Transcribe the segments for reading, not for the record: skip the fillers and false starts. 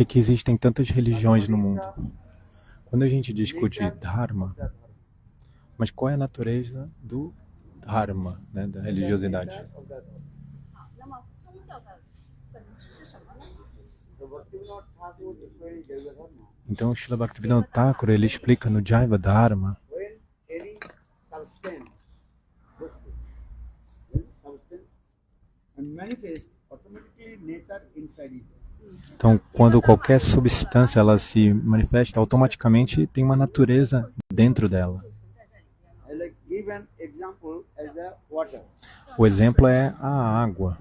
que existem tantas religiões no mundo? Quando a gente discute Dharma, mas qual é a natureza do Dharma, né, da religiosidade? Então, Srila Bhaktivinoda Thakur, ele explica no Jaiva Dharma então, quando qualquer substância ela se manifesta, automaticamente tem uma natureza dentro dela. O exemplo é a água.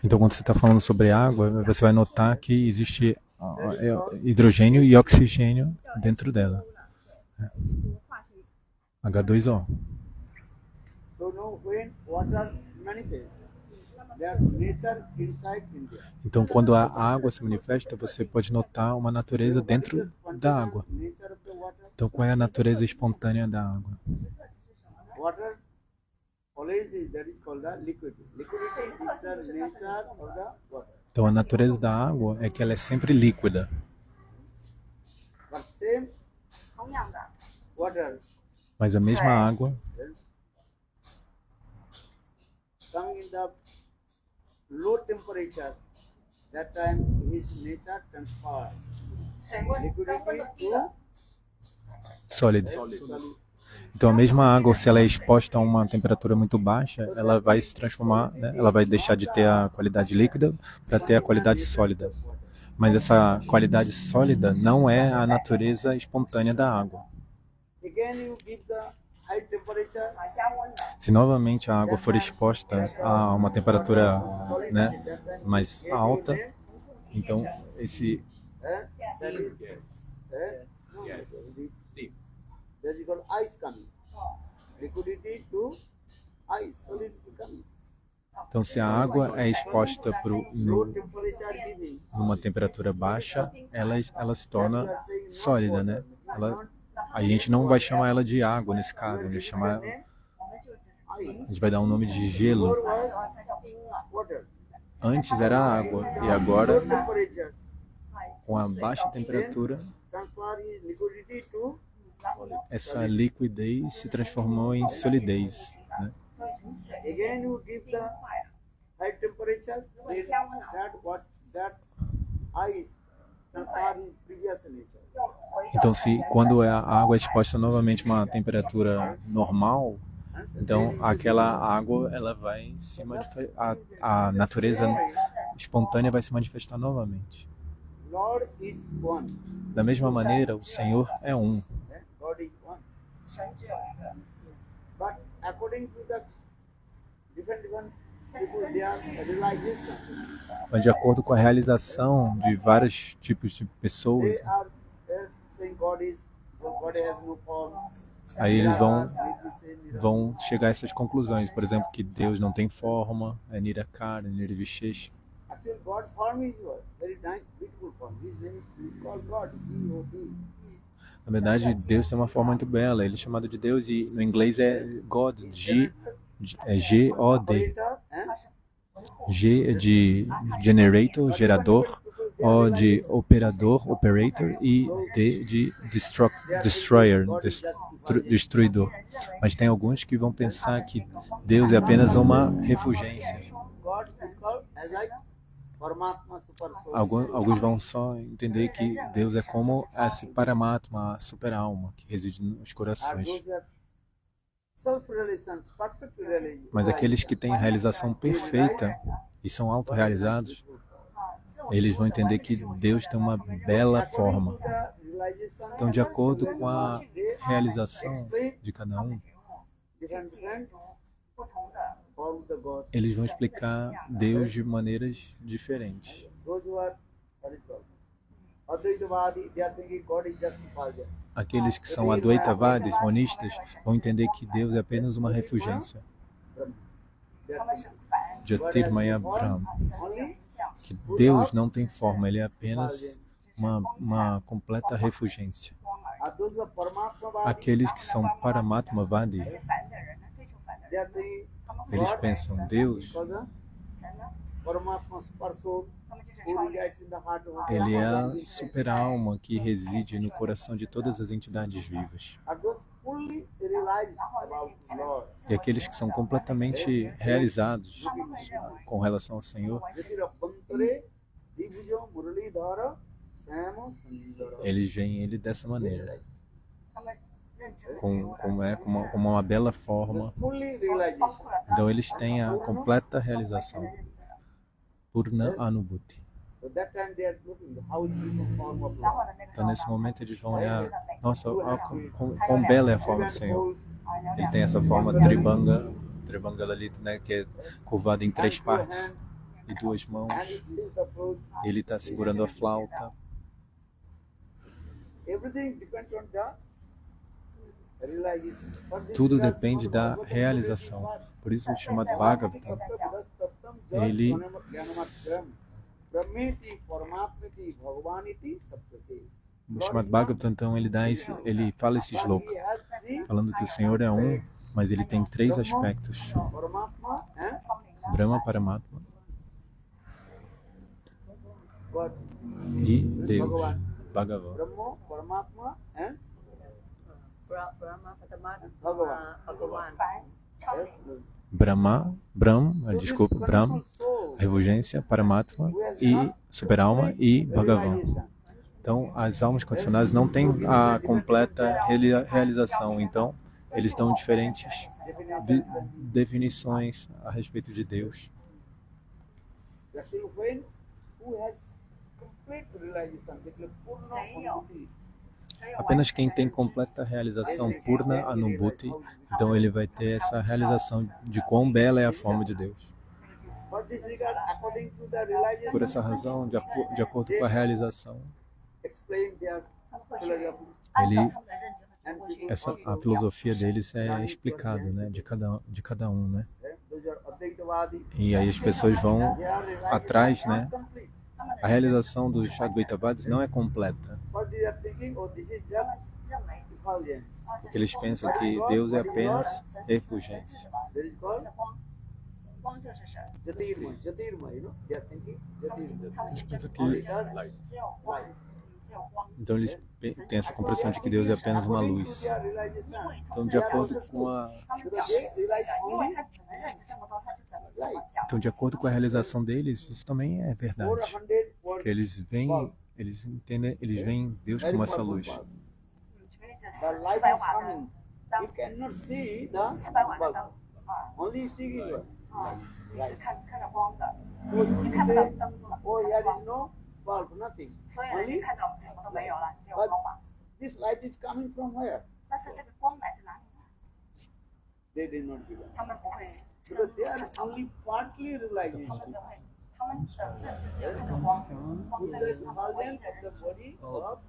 Então, quando você está falando sobre água, você vai notar que existe hidrogênio e oxigênio dentro dela. H2O. Então, quando a água se manifesta, você pode notar uma natureza dentro da água. Então, qual é a natureza espontânea da água? Então, a natureza da água é que ela é sempre líquida. Mas a mesma água sólida. Então a mesma água, se ela é exposta a uma temperatura muito baixa, ela vai se transformar, né? Ela vai deixar de ter a qualidade líquida para ter a qualidade sólida. Mas essa qualidade sólida não é a natureza espontânea da água. Se novamente a água for exposta a uma temperatura, né, mais alta, então esse então, se a água é exposta numa temperatura baixa, ela se torna sólida, né? A gente não vai chamar ela de água nesse caso, a gente vai dar um nome de gelo. Antes era água e agora, com a baixa temperatura, essa liquidez se transformou em solidez, né? Então, quando a água é exposta novamente a uma temperatura normal, então aquela água ela vai se manifestar, a natureza espontânea vai se manifestar novamente. Da mesma maneira, o Senhor é um. Mas de acordo com a realização de vários tipos de pessoas, aí eles vão chegar a essas conclusões. Por exemplo, que Deus não tem forma, é Nirakara, Nirvishesha. Na verdade, Deus tem uma forma muito bela. Ele é chamado de Deus e no inglês é God, G-O-D. G é de generator, gerador, O de operador, operator, e D de destroyer, destruidor. Mas tem alguns que vão pensar que Deus é apenas uma refulgência. Alguns vão só entender que Deus é como esse Paramatma, a super-alma que reside nos corações. Mas aqueles que têm a realização perfeita e são autorrealizados, eles vão entender que Deus tem uma bela forma. Então, de acordo com a realização de cada um, eles vão explicar Deus de maneiras diferentes. Aqueles que são Advaitavadis, monistas, vão entender que Deus é apenas uma refulgência. Jyotirmaya Brahma. Que Deus não tem forma, ele é apenas uma completa refulgência. those who are Paramatmavadi, Aqueles que são Paramatmavadi, they are saying eles God pensam Deus, because the Paramatma Super Soul who resides in the heart of ele é a every super-alma que reside no coração de todas as entidades vivas. are those fully realized about the Lord. E aqueles que são completamente realizados com relação ao Senhor, Yatira Bantare, Divijo Muralidhara, Samo Sandhara. eles veem ele dessa maneira, como uma bela forma. Fully realization. Então eles têm a completa realização, Purna Anubhuti. So that time they are looking how is this form of love. Então nesse momento eles vão olhar, nossa, ó, quão bela é a forma do Senhor. Ele tem essa forma Tribanga Lalita, né, que é curvada em 3 partes e 2 mãos. And it is the fruit. Ele está segurando a flauta. Everything depends on the realization. But this Tudo is just depende da realização. Por isso o chamado Bhagavatam, ele Brahmeti, Paramatmati, Bhagavaniti, Saptati. o chamado Bhagavatam, então ele fala esse shloka, falando que o Senhor é um, mas ele tem 3 aspectos: Paramatma and Brahma, Paramatma God. e Deus, Bhagavan. Brahma, Paramatma and Brahma, Paramatma, Bhagavan. Bhagavan. Brahm, Refulgência, Paramatma e Superalma e Bhagavan. Então, as almas condicionadas não têm a completa realização, então eles dão diferentes definições a respeito de Deus. That's when who has complete realization, that is Purna Anubhuti. Apenas quem tem completa realização Purna Anubhuti, então ele vai ter essa realização de quão bela é a forma de Deus. For this regard, according to the realization, Por essa razão, de acordo com a realização, explain their philosophy. a filosofia deles é explicada, né, de cada um, né? Those are Advaitavadi. E aí as pessoas vão Their realization atrás, is né? not complete. A realização dos Advaitavadis não é completa, But they are thinking, oh, this is just effulgence. porque eles pensam que Deus é apenas efulgência. That is called Jyotirma. Jyotirma, you know, they are thinking Jyotirma. Eles pensam Only que, does light. então eles têm essa compreensão de que Deus é apenas uma According to luz. their realization, Então, de acordo com a they realize only light. Então, de acordo com a realização deles, isso também é verdade. 400 Porque eles entendem, eles veem Deus como essa luz. The light is coming. You cannot see the bulb. Only see the light. So you say, oh, here is no bulb, nothing. Only, but this light is coming from where? They did not give up. Because they are only partly realizing. With the effulgence of the body of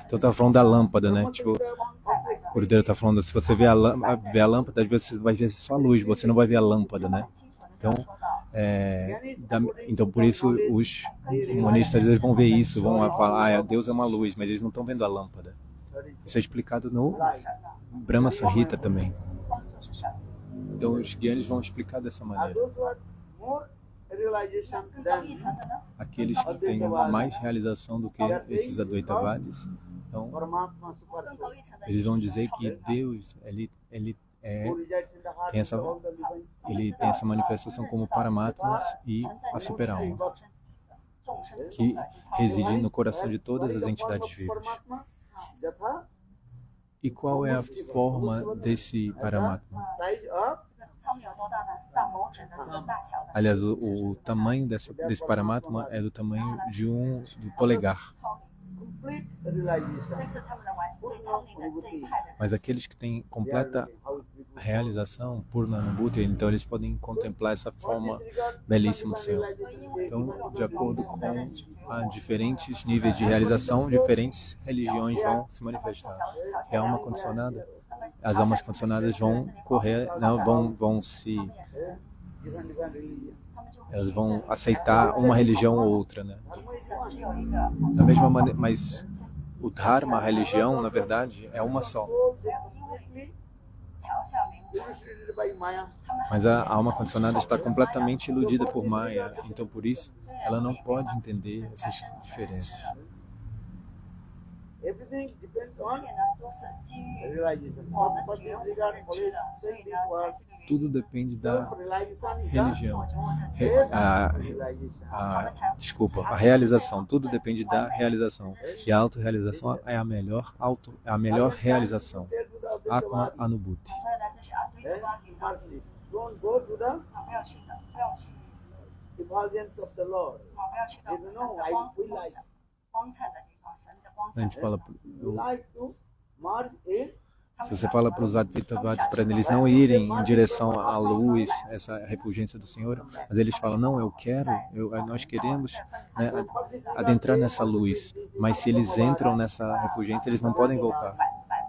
Então, tá falando da lâmpada, né? Tipo, o Urudeiro tá falando, se você vê a lâmpada, às vezes você vai ver só a luz, você não vai ver a lâmpada, né? Então, então por isso os monistas às vezes vão ver isso, vão falar, Deus é uma luz, mas eles não estão vendo a lâmpada. Isso é explicado no Brahma Samhita também. Então os guianes vão explicar dessa maneira. Aqueles que têm mais realização do que esses Advaitavadis, então eles vão dizer que Deus ele tem essa manifestação como Paramatma e a super-alma, que reside no coração de todas as entidades vivas. E qual é a forma desse Paramatma? Aliás, o tamanho desse Paramatma é do tamanho do polegar. Mas aqueles que têm completa realização, Purna Anubhuti, então eles podem contemplar essa forma belíssima do Senhor. Então, de acordo com diferentes níveis de realização, diferentes religiões vão se manifestar. E a alma condicionada, as almas condicionadas vão correr, não, elas vão aceitar uma religião ou outra, né? Da mesma maneira, mas o Dharma, a religião, na verdade, é uma só. Illustrated by Maya. Mas a alma condicionada está completamente iludida por Maya. Então, por isso, ela não pode entender essas diferenças. Everything depends 一 on 切呢都是基于 realization. 我们 But 觉 this 悟 regard 认 always 知的，所 say 以 this 呢， word. 在这个原因， Tudo depende da Self-realization is the religião. 自我觉悟的 Re- 认知， a- realization. Desculpa, a realização. Tudo depende da realização. E a autorrealização é a melhor realização. Atma Anubhuti. 所以呢，这是阿堆的 Then 巴比的， mercy. Don't go to the 不要去的，不要去， effulgence of the Lord. 不要去到神的光灿的地方，神的光 A gente 灿。 fala, You like to merge in. se você fala para os Advaitavadis, para eles não irem em direção à luz, essa refulgência do Senhor, mas eles falam, não, nós queremos, né, adentrar nessa luz, mas se eles entram nessa refulgência, eles não podem voltar. 反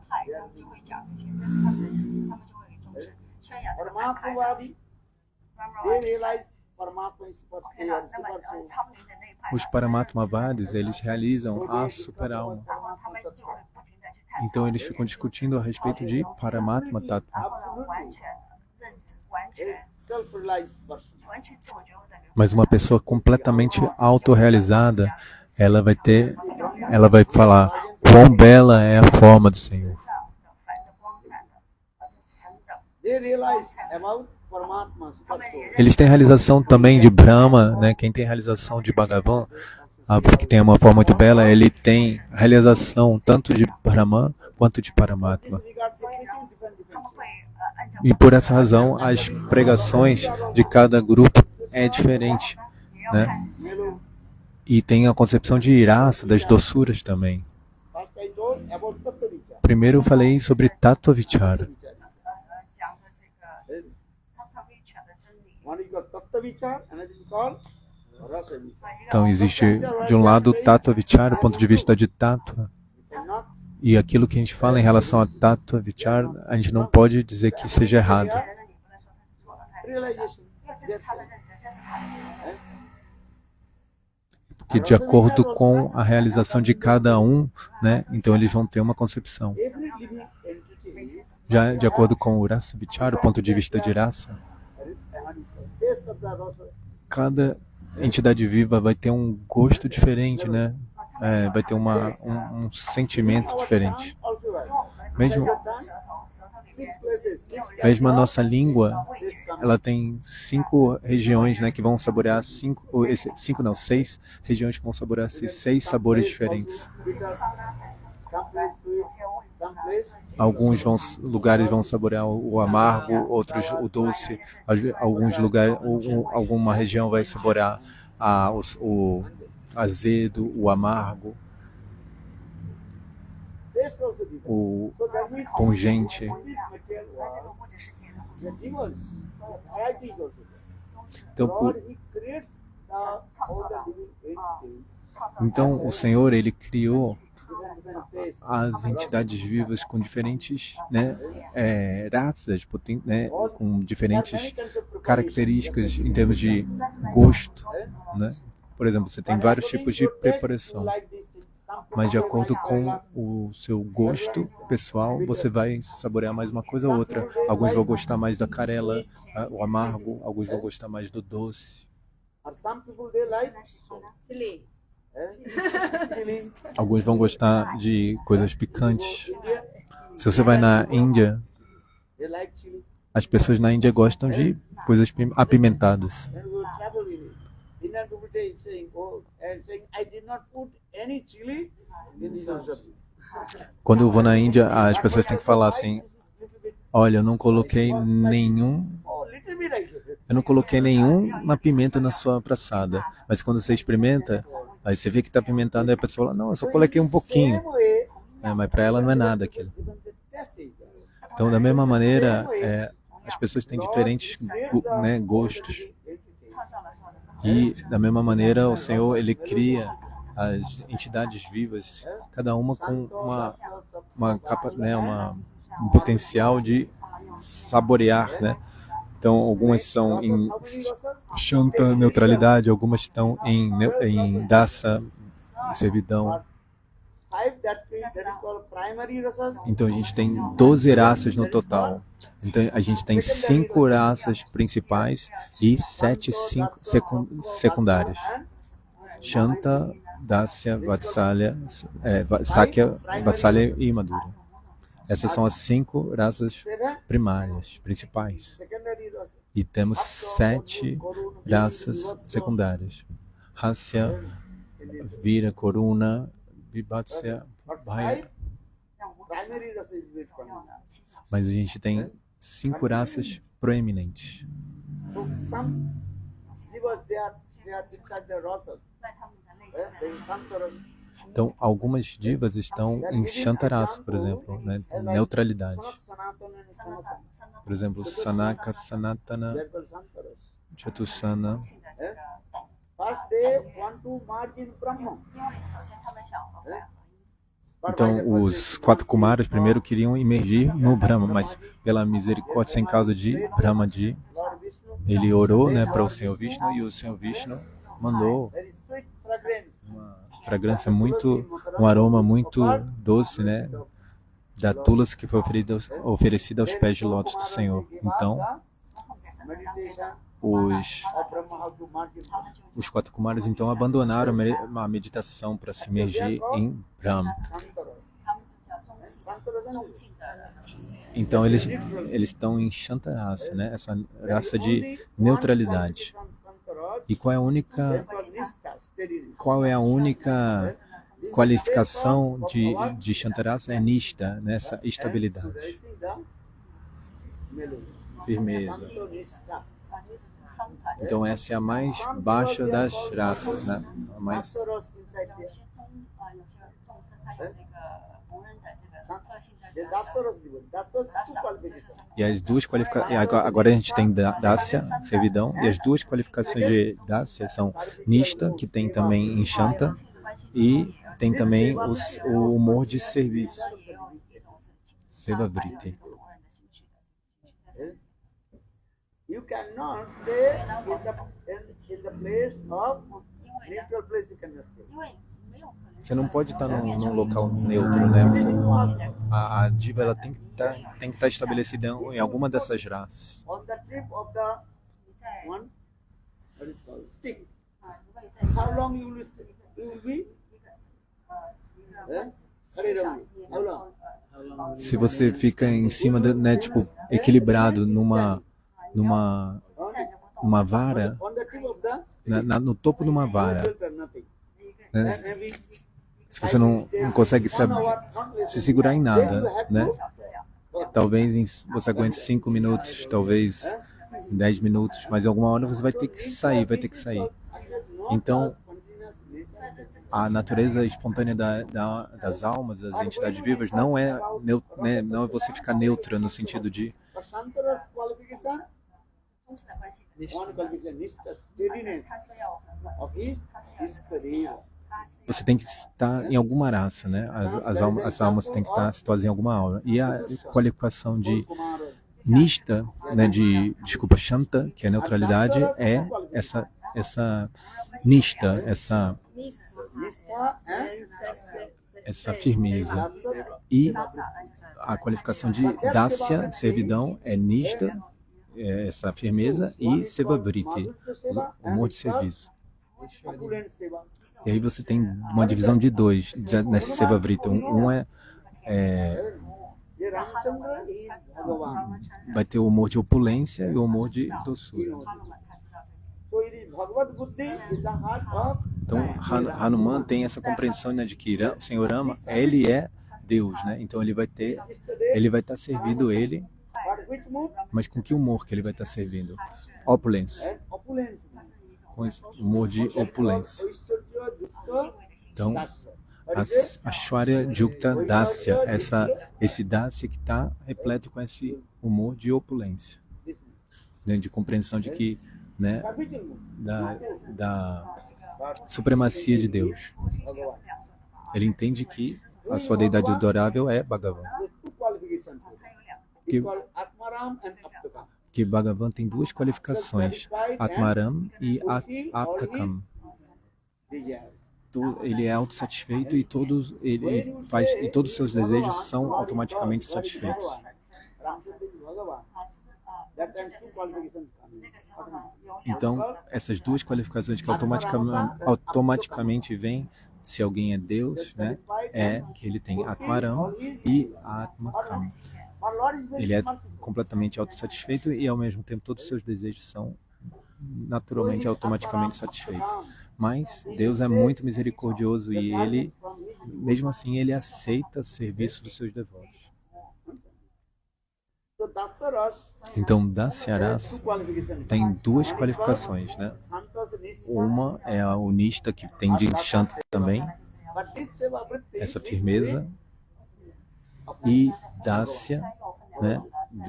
派他们就会讲这些，这是他们的认知，他们就会给众生宣扬这个反派的 Paramatmavadi, they realize Paramatma is super OK clear, 了，那么 super soul. 超灵的那一派呢， Os Paramatmavadis, eles realizam a super-alma. 然后他们就会不停的去探讨， Então eles ficam discutindo a respeito de Paramatma 然 Tattva. 后呢，完全认知，完全 Self-realized person. 完全自我觉悟的人， Mas uma pessoa completamente autorrealizada, ela vai falar quão bela é a forma do Senhor. 上的凡的光灿的，神的， They realize about Paramatma, super soul. Eles têm realização também de Brahma, né? Quem tem realização de Bhagavan, que tem uma forma muito bela, ele tem realização tanto de Brahman quanto de Paramatma. This regards everything different, 他 different. 们会按照 E por essa razão, as pregações de cada grupo é diferente, 也要 né? 看 Mellow. E tem a concepção de iraça, das doçuras também. First I told about Tattva Vichara. Primeiro eu falei sobre Tattva Vichara. 讲的这个 Then 他特别全的真理。 one is called Tattva Vichara, another is called Rasa Vichara. Então existe, de um lado, Tattva Vichara, o ponto de vista de Tattva. You cannot E aquilo que a gente fala em relação a Tattva Vichara, a gente não pode dizer que seja errado. 别人的你不能说他是错的，他是对的， realization. 因为这是他的认知，这是他的认知。 Porque de acordo com a realização de cada um, né, então eles vão ter uma concepção. Every living entity is Já de acordo com o Rasa Vichara, o ponto de vista de raça, taste of the rasa. cada entidade viva vai ter um gosto diferente, né? Vai ter um sentimento diferente. Also right. Mesmo, 6 places, 6 mesmo a nossa língua, ela tem 5 regiões, né, que vão saborear 6 regiões que vão saborear esses 6 sabores diferentes. Some place sweet, some place Alguns lugares vão saborear o amargo, outros o doce. Alguns lugares, alguma região vai saborear o azedo, o amargo, taste also different. o So that means pungente. on this material 在这 world, 个物质世界呢， the jivas, varieties also there. Então, God, He creates all the living entities, 创造 então o Senhor, ele criou different tastes. as entidades vivas com diferentes, né, raças, né, com diferentes características em termos de gosto, né? Por exemplo, você tem vários tipos de preparação, mas de acordo com o seu gosto pessoal, você vai saborear mais uma coisa ou outra. Alguns vão gostar mais da carela, o amargo, alguns vão gostar mais do doce, Or some people they like ，chili， chili. alguns vão gostar de coisas picantes. India, Se você vai na Índia, they like chili. as pessoas na Índia gostam de coisas apimentadas. Then we travel in it. Indian people saying, oh, and saying, I did not put any chili in this sabji. Quando eu vou na Índia, as pessoas têm que falar assim: olha, eu não coloquei nenhum na pimenta na sua praçada. Mas quando você experimenta, aí você vê que está apimentado, aí a pessoa fala: não, eu só coloquei um pouquinho. Same way, Mas para ela não é nada aquilo. even the taste is there. Então, da mesma maneira, as pessoas têm diferentes né, gostos. 创造了所有的。 E, da mesma maneira, o Senhor, ele cria as entidades vivas, cada uma com um potencial de saborear, né? Então, algumas são em Shanta, neutralidade, algumas estão em Dasa, servidão, five that is called primary rasas. Então a gente tem 12 raças no total. Então a gente tem 5 raças principais e 7 secundárias. Shanta, Dasya, Vatsalya, Sakya, Vatsalya e Madhurya. Essas são as 5 raças primárias, principais. Secondary rasas. E temos 7 raças secundárias. Hasya, Vira, Koruna, Vibhatsya, Bhaya. Primary rasa is based on. 7 Mas a gente tem 5 raças proeminentes. So some jivas they are inside the rasas. 在他们的内 There is Sankaras. Então, algumas divas estão em Shantarasa, por exemplo, né? Neutralidade. Sanatana and Sanatana. Por exemplo, Sanaka, Sanatana, They are called Sankaras. Chatusana. 性的这个懂， First they want to merge in Brahma. 因为首先他们想和外合一。 But Então, by the os 4 Kumaras primeiro queriam emergir no Brahma, mas pela misericórdia sem causa de Brahmaji, Lord Vishnu, ele orou, né, para o Senhor Vishnu, e o Senhor Vishnu mandou very sweet fragrance. uma fragrância um aroma muito doce, né, da tulasi que foi oferecida aos pés de lótus do Senhor. Então, Meditation os of Brahma, how to merge in Brahma. 4 Kumaras então abandonaram a meditação para se imergir em Brahma. Sankaras. 他们就叫中性 Sankaras and 中性的情欲。 Então eles estão em Shantarasa, né? Essa raça de neutralidade. E qual é a única qualificação de Shantarasa? É Nishta, nessa estabilidade, firmeza. Então essa é a mais baixa das raças, né? A mais 有些有些众生他有这个无人的这个特性在这儿。 E as duas qualificações. Agora a gente tem Dasya, servidão, e as duas qualificações de Dasya são Nishta, que tem também em Shanta, e tem também o humor de serviço, Sevavriti. You cannot stay in the place of neutral place. You cannot stay. 因为没有可能 Você não pode estar num local neutro, né? A diva ela tem que estar estabelecida em alguma dessas raças. On the tip of the 你在 one, what is called stick. 如果你在 How long you will stay? You will be? 一个 Hare Rama. How long? Se você fica em cima, né, tipo, equilibrado numa vara, On the tip of the no topo de uma vara, filter, nothing. né? Maybe Se você não consegue se segurar em nada, né? Talvez você aguente 5 minutos, talvez 10 minutos, mas em alguma hora você vai ter que sair, Então, a natureza espontânea das almas, das entidades vivas, não é você ficar neutra no sentido de But Shankara's qualification, 中性的关系， one qualification is the steadiness 它是要很稳， of his history. 它是 você tem que estar em alguma raça, né? As almas têm que estar situadas em alguma aura. E a qualificação de Nishta, né, desculpa, Shanta, que é neutralidade, é essa Nishta, essa Nistha and essa firmeza. E a qualificação de Dasya, servidão, é Nishta, é essa firmeza, e Sevavriti, o amor de serviço. opulent seva. E aí você tem uma divisão de 2 nesse Sevavriti. Um é The Ramchandra is Bhagavan. vai ter o humor de opulência e o humor de doçura. So it is Bhagavad Buddhi is the heart of Então, Hanuman tem essa compreensão, né, de que o Senhor Rama, ele é Deus, né? Então ele vai estar servindo ele, but which mood? mas com que humor que ele vai estar servindo? Opulência, And opulence. com esse humor de opulência. Aishwarya Yukta Então, Dasya. a Shwarya Jukta Dasya, esse Dasya que está repleto com esse humor de opulência, This né, de compreensão de que, né, habitual mood. da supremacia de Deus. Bhagavan. Ele entende que a sua deidade adorável é Bhagavan. With two qualifications. Que- It's called Atmaram and Aptakam. Que Bhagavan tem 2 qualificações, Atmaram e Aptakam. Desires. ele é autossatisfeito e todos ele faz e todos os seus desejos são automaticamente satisfeitos. Ramchandra is Bhagavan. That time two qualifications come. 那个时候呢，有Então, essas duas qualificações que automaticamente vêm, se alguém é Deus, né, é que ele tem Atmaram e Atmakam. But Lord is very Ele é merciful. completamente autossatisfeito e, ao mesmo tempo, todos os seus desejos são naturalmente, automaticamente satisfeitos. Mas Deus é muito misericordioso e ele, mesmo assim, ele aceita serviço dos seus devotos. So Dasaras Então, Dasyaras two qualifications. tem duas qualificações, né? Santos Nishta. Uma é a Unista, que tem de Shanta também, But this Seva Vritti essa is firmeza, e Dasya, né?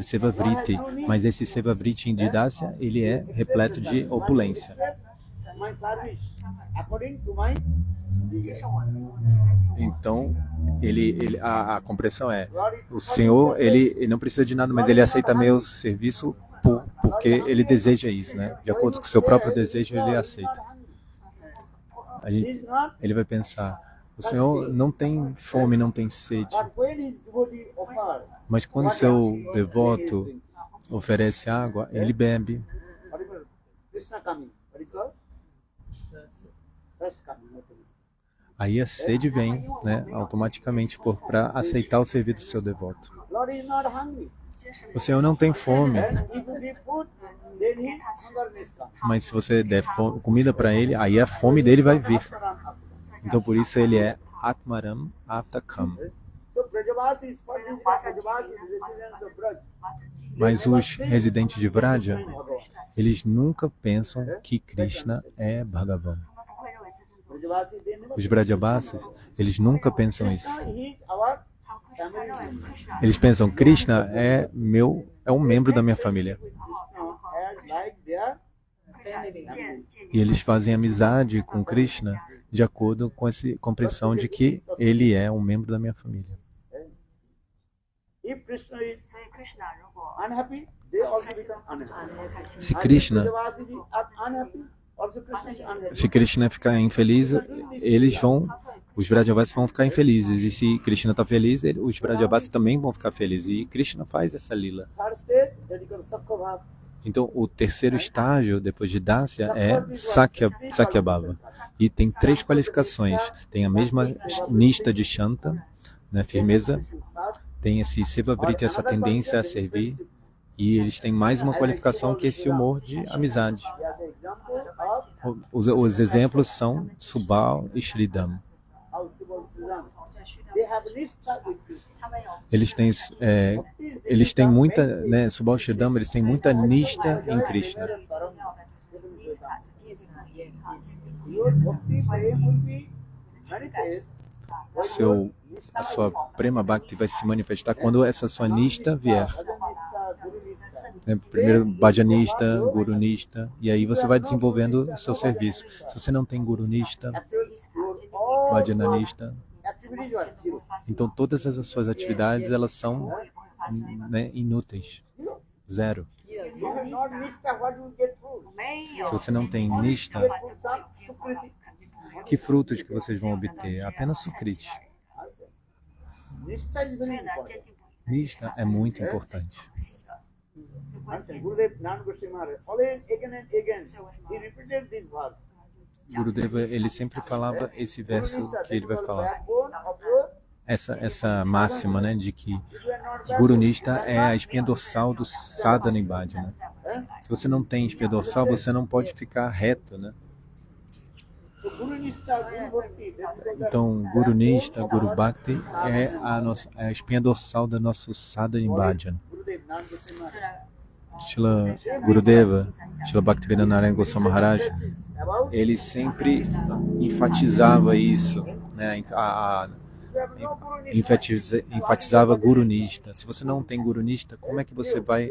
Sevavriti. Mas esse Sevavriti de Dasya, ele é repleto de opulência. my service according to my 接受我的现在就 Então, a compreensão é: Lord is o Senhor, ele não precisa de nada, mas ele aceita meu serviço porque ele deseja isso, né? De acordo com o seu próprio desejo, ele aceita. Ele vai pensar: o Senhor não tem fome, não tem sede, But when his devotee offer, mas quando o seu devoto oferece água, ele bebe. what is it? Krishna coming. What is it called? Thirst coming. Aí a sede vem, né, automaticamente para aceitar o serviço do seu devoto. Lord is not hungry. 真实的 O Senhor não tem fome, And if you give food, then his hungerness comes. mas se você der comida para ele, aí a fome dele vai vir. Então por isso ele é Atmaram Aptakam. So Brajavasi is for this Brajavasi is residents of Braj. Mas os residentes de Vraja, eles nunca pensam que Krishna é Bhagavan. 他们不会认为这是 Brajavasi they never. Os Vrajabasis, eles nunca pensam isso. Krishna he is our 他们会认为 Krishna Eles pensam: Krishna é um membro da minha família. Krishna as like their E eles fazem amizade com Krishna de acordo com essa compreensão de que ele é um membro da minha família. if Krishna is 所以 Krishna 如果 unhappy, they also become unhappy. 不开心， Se And if Krishna, Brajavasi is unhappy, also Krishna is unhappy. se Krishna ficar infeliz, os Vrajavasis vão ficar infelizes. E se Krishna está feliz, os Vrajavasis também vão ficar felizes. E Krishna faz essa lila. Third stage, that is called Sakya Bhava. Então, o terceiro estágio, depois de Dasya, é Sakyabhava. E tem 3 qualificações. Tem a mesma Nishta de Shanta, né, firmeza. Tem esse Sevavriti, essa tendência a servir. E eles têm mais uma qualificação que esse humor de amizade. They are the example of Os exemplos são Subal e Shridham. how Subal Sridham. They have Nishtha with Krishna. 他们有 Eles têm muita, né, Subal e Shridham, eles têm muita Nishta em Krishna. 要的Nishtha 就界定和业啊，界定 Your bhakti prem will be manifest. A sua Prema Bhakti vai se manifestar quando essa sua Nishta vier. Bhajanista, Guru Nishta. Né? Primeiro Bhajanista, Gurunista, e aí você vai desenvolvendo o seu serviço. Se você não tem Gurunista, Actually, your all Bhajananista, activities are zero. então todas as suas atividades elas são, né, inúteis. Zero. If you have not Nishtha, what you get fruit? 没有 Se você não tem Nishta, Get fruit, some Sukriti. que frutos que vocês vão obter? Apenas Sukriti. Nishtha is 所 very 以呢，界 important. 定不 Nishta é muito importante. 是一个就关 And 键。 Gurudev Nand Goswami Maharaj, always again and again, he repeated this verse. Gurudeva, ele sempre falava esse verso Guru Nishtha, que ele vai that is falar. backbone of your. Essa máxima, né, de que If you are not backbone, Gurunista é a espinha dorsal do Sadhana e Bhajana. Se você não tem espinha dorsal, você não pode ficar reto, né? so Guru Nishtha, Guru Bhakti, that is called the Então, Gurunista, Guru Bhakti é a espinha dorsal do nosso Sadhana e Bhajana. Gurudev Nand Goswami Maharaj. Shila Gurudeva, Shila Bhaktivedanta Narayana Goswami Maharaj, About ele sempre enfatizava isso, né? if you have no Guru Nishtha, Enfatizava Gurunista. Se você não tem Gurunista, como é que você vai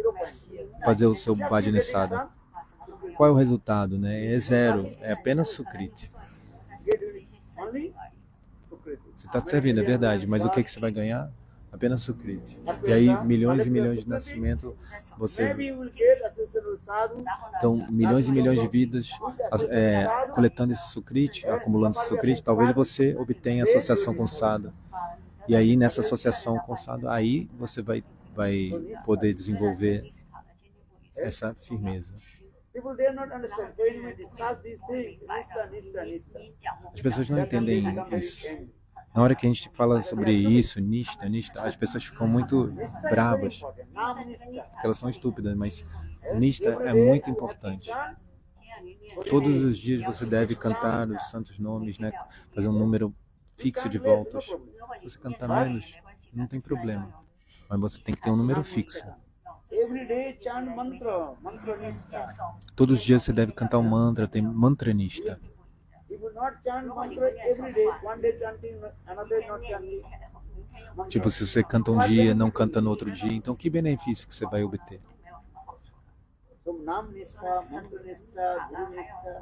fazer o seu Bhajana Sadhana? Qual é o resultado, né? É zero, é apenas Sukriti. only Sukriti. Você está servindo, é verdade, mas o que você vai ganhar? Apenas Sukriti. E aí, milhões e milhões de nascimentos, você Maybe you will get associated with sadhu, sadhu. Então, milhões e milhões de vidas coletando esse sukriti, acumulando esse sukriti, talvez você obtenha associação com o sadhu. E aí, nessa associação com o sadhu, aí você vai poder desenvolver essa firmeza. People dare not understand. When we discuss these things, nishta, nishta, nishta. As pessoas não entendem isso. Na hora que a gente fala sobre isso, nishta, nishta, as pessoas ficam muito bravas, porque elas são estúpidas, mas nishta é muito importante. Todos os dias você deve cantar os santos nomes, né? Fazer um número fixo de voltas. Se você cantar menos, não tem problema. Mas você tem que ter um número fixo. Every day chant mantra, mantra nishta. Todos os dias você deve cantar um mantra, tem mantranista. If you not chant mantra every day, one day chanting, another day not chanting. Tipo, se você canta um dia, não canta no outro dia, então que benefício que você vai obter? So nam nishta, mantra nishta, guru nishta.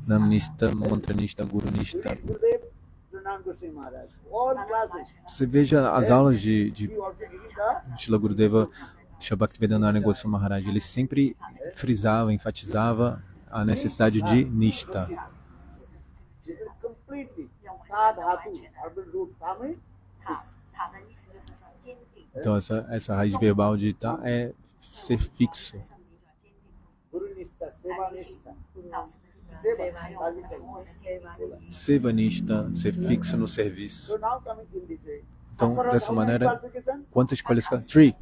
Namnista, mantranista, gurunista. Gurudev, Pranam Goswami Maharaj. All classes. Você veja as aulas de He also gives the Srila Gurudeva, Srila Bhaktivedanta Goswami Maharaj, ele sempre frisava, enfatizava a necessidade de nishta. completely sadhatu, urban root Tamil. Então essa raiz verbal de tá é ser fixo. Guru nishta, seva nishta. Seva, service. Sevanista, ser fixo no serviço. So now coming in this way. Então, dessa maneira, Qualification? quantas qualificações? Three.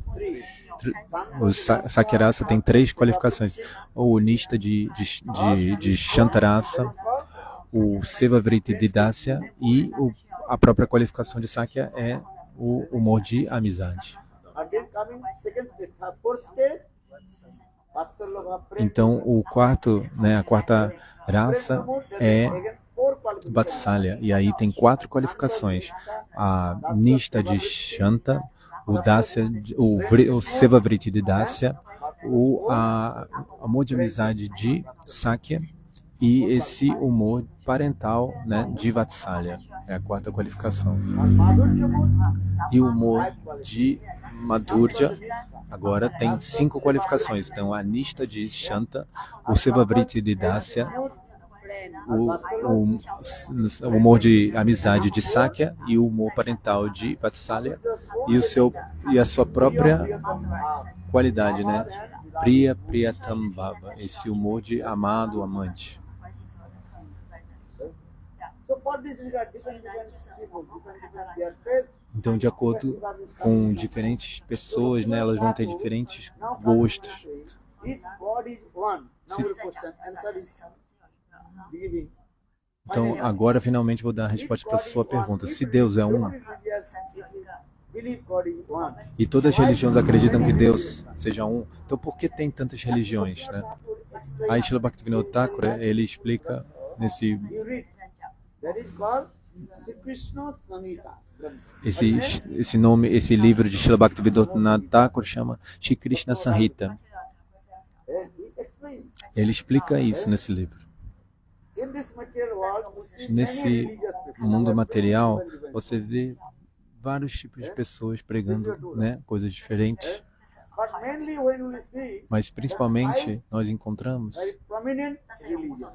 O Sakyarasa tem 3 qualificações. O Nishta de Shantarasa, o Sevavriti de Dasya e a própria qualificação de Sakya é o humor de amizade. And then coming second, fourth stage, Vatsalya Bhav. Então, a quarta raça é Vatsalya, e aí tem 4 qualificações. A Nishta de Shanta, o Dasya, o Sevavriti de Dasya, o amor de amizade de Sakya e esse humor parental, né, de Vatsalya. É a 4ª qualificação. E o humor de Madhurya agora tem 5 qualificações. Então, a Nishta de Shanta, o Sevavriti de Dasya, o humor de amizade de Sakya e o humor parental de Vatsalya e a sua própria qualidade, né? Priya Priyatam Bhava, esse humor de amado, amante. So for this regard, different people, different their space. Então, de acordo com diferentes pessoas, né, elas vão ter diferentes gostos. If God is one, now the question, answer is giving. Então, agora finalmente vou dar a resposta para a sua pergunta. Se Deus é um, Believe God is one. e todas as religiões acreditam que Deus seja um, então por que tem tantas religiões, né? Aí Srila Bhaktivinoda Thakur, ele explica nesse You read, that is called Sri Krishna Samhita. esse livro de Srila Bhaktivinoda Thakur chama Shri Krishna Samhita. He explains. Ele explica isso nesse livro. In this material world, you see many Nesse religious people. mundo material, você vê vários tipos de pessoas pregando, né, coisas diferentes, But mainly when we see mas principalmente nós encontramos very prominent religion.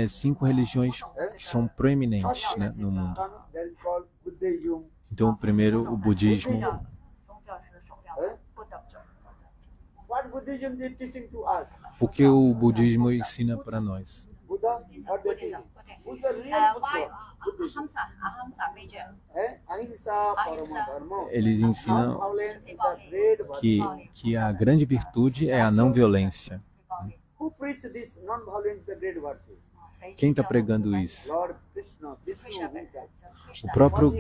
5 religiões que são proeminentes, né, no mundo. That is called Buddhism. Então, primeiro, o budismo. What Buddhism is teaching to us? O que o budismo ensina para nós? Buddha, what they teach? Who's the real Buddha? Buddhism. Ahimsa parama dharma. Eles ensinam Non-violence is the great que a grande virtude é a não violência. Who preaches this non-violence is the great virtue? Quem está pregando isso? Lord Krishna, Vishnu, himself. O próprio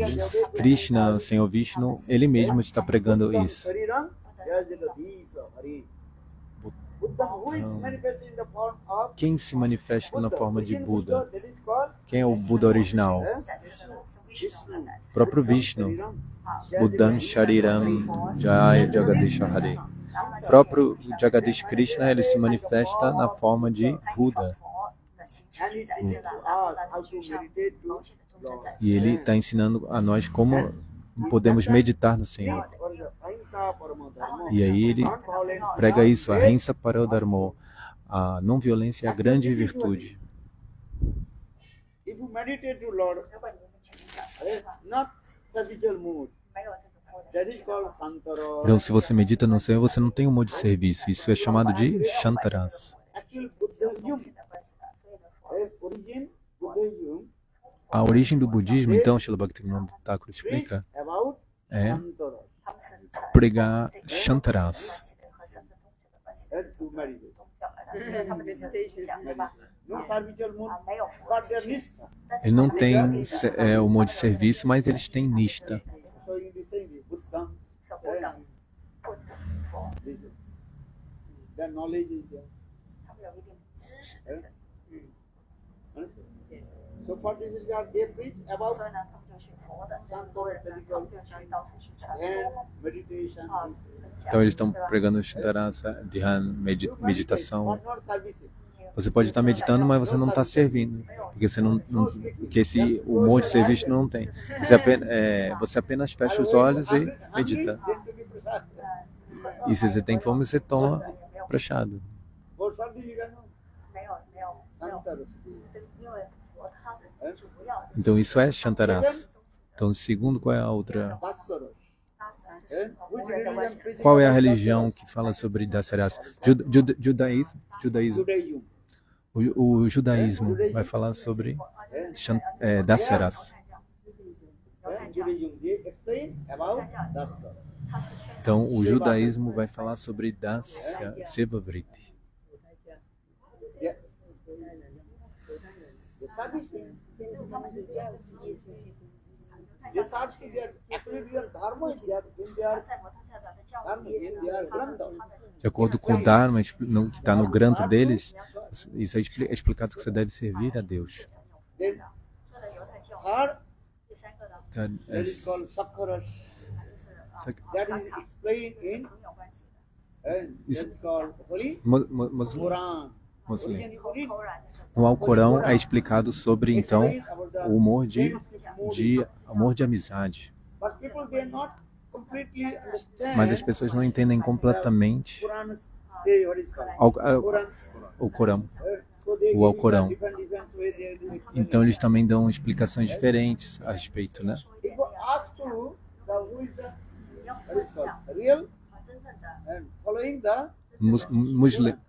Krishna, o Senhor Vishnu, ele mesmo está pregando isso. Shariram, Jajagadisa, Hari. Buddha, who is manifested in the form of Quem se manifesta na forma de Buda? that is called Quem é o Buda original? Vishnu. O próprio Vishnu. Buddham Shariram Jaya Jagadisha Hari. O próprio Jagadish Krishna, ele se manifesta na forma de Buda. And it is to us how to meditate to Lord. E ele está ensinando a nós como podemos meditar no Senhor. What is the ahimsa ahimsa paramo dharma. E aí ele Non-violence. prega isso, a ahimsa parodharmo, a não violência é a grande virtude. If you meditate to Lord, 如果你们去冥想， not habitual mood, 没有这种波的 that 心 is 的话 called santara. Então, se você medita no Senhor, você não tem humor de serviço. Isso é chamado de Shantaras. Actually, Buddhism, 是的关系的，所以呢，佛 origin, Buddhism, A origem do budismo, então, Srila Bhaktivinoda Thakur preach explica, about é santara 他们是传 pregar 这个 Shantaras. 和神的东西的关系， and to meditate. 宗教来的，因为他们这是冥想，对吧？ No habitual mood, 啊，没有佛 but 的 they are nistha. 但是 Ele não 他们 tem humor de serviço, mas eles têm nista. So you be saying Buddham, 是不等不等佛， this is, the knowledge is there. 他们有一定知识在这里， Understand? So for this regard, they preach about 所以呢，他们就去佛的，很多人呢，他们就去到处去传 and 播 meditation. 啊， this. 分享， Então, eles estão 对吧？ pregando Shantaras, Dhyan, meditação. But not services. Você pode estar meditando, mas você não está servindo. Porque porque esse humor de serviço não tem. Você apenas fecha os olhos e medita. Then to be prasad. E se você tem fome, você toma prachado. For service, you can know. 没有， Santara. 这是因为佛他的主要的 Então isso é Shantaras. Então, segundo, qual é a outra? Dasara. 大神 And which religion preaches Qual é a about religião que fala sobre Dasaras? Judaísmo. Judaism. O judaísmo vai falar sobre Dasaras. And Judaism, they explain about Dasara. 他是宣 Então, o judaísmo vai falar sobre Sevavriti. Yeah. The service, they serve to their, actually their dharma is there, in their 在佛他下的教 dharma, 义 in their 他们 grantha. 他的 De acordo com o Dharma, que está no granto deles, isso é explicado que você deve servir a Deus. Then 说的犹太教 third, 第三个呢， Então, that is called Sakharas. 就是 That is explained 是 in, 朋友关系的， and that is called Holy Muslim. Quran. Muslim. Origin is Holy. 偶然就是 No Alcorão é explicado sobre, então, Explain about the o humor de mood. amor de amizade. But people, they not completely understand. Mas as pessoas não entendem completamente Quran's, they, what is called? Quran. o Corão. So they O give Alcorão. different way they explain. Então eles também dão explicações diferentes a respeito, né? If you ask to the who is the 你要 what 分 is called 享 real 真正的 and following the Muslim. 可能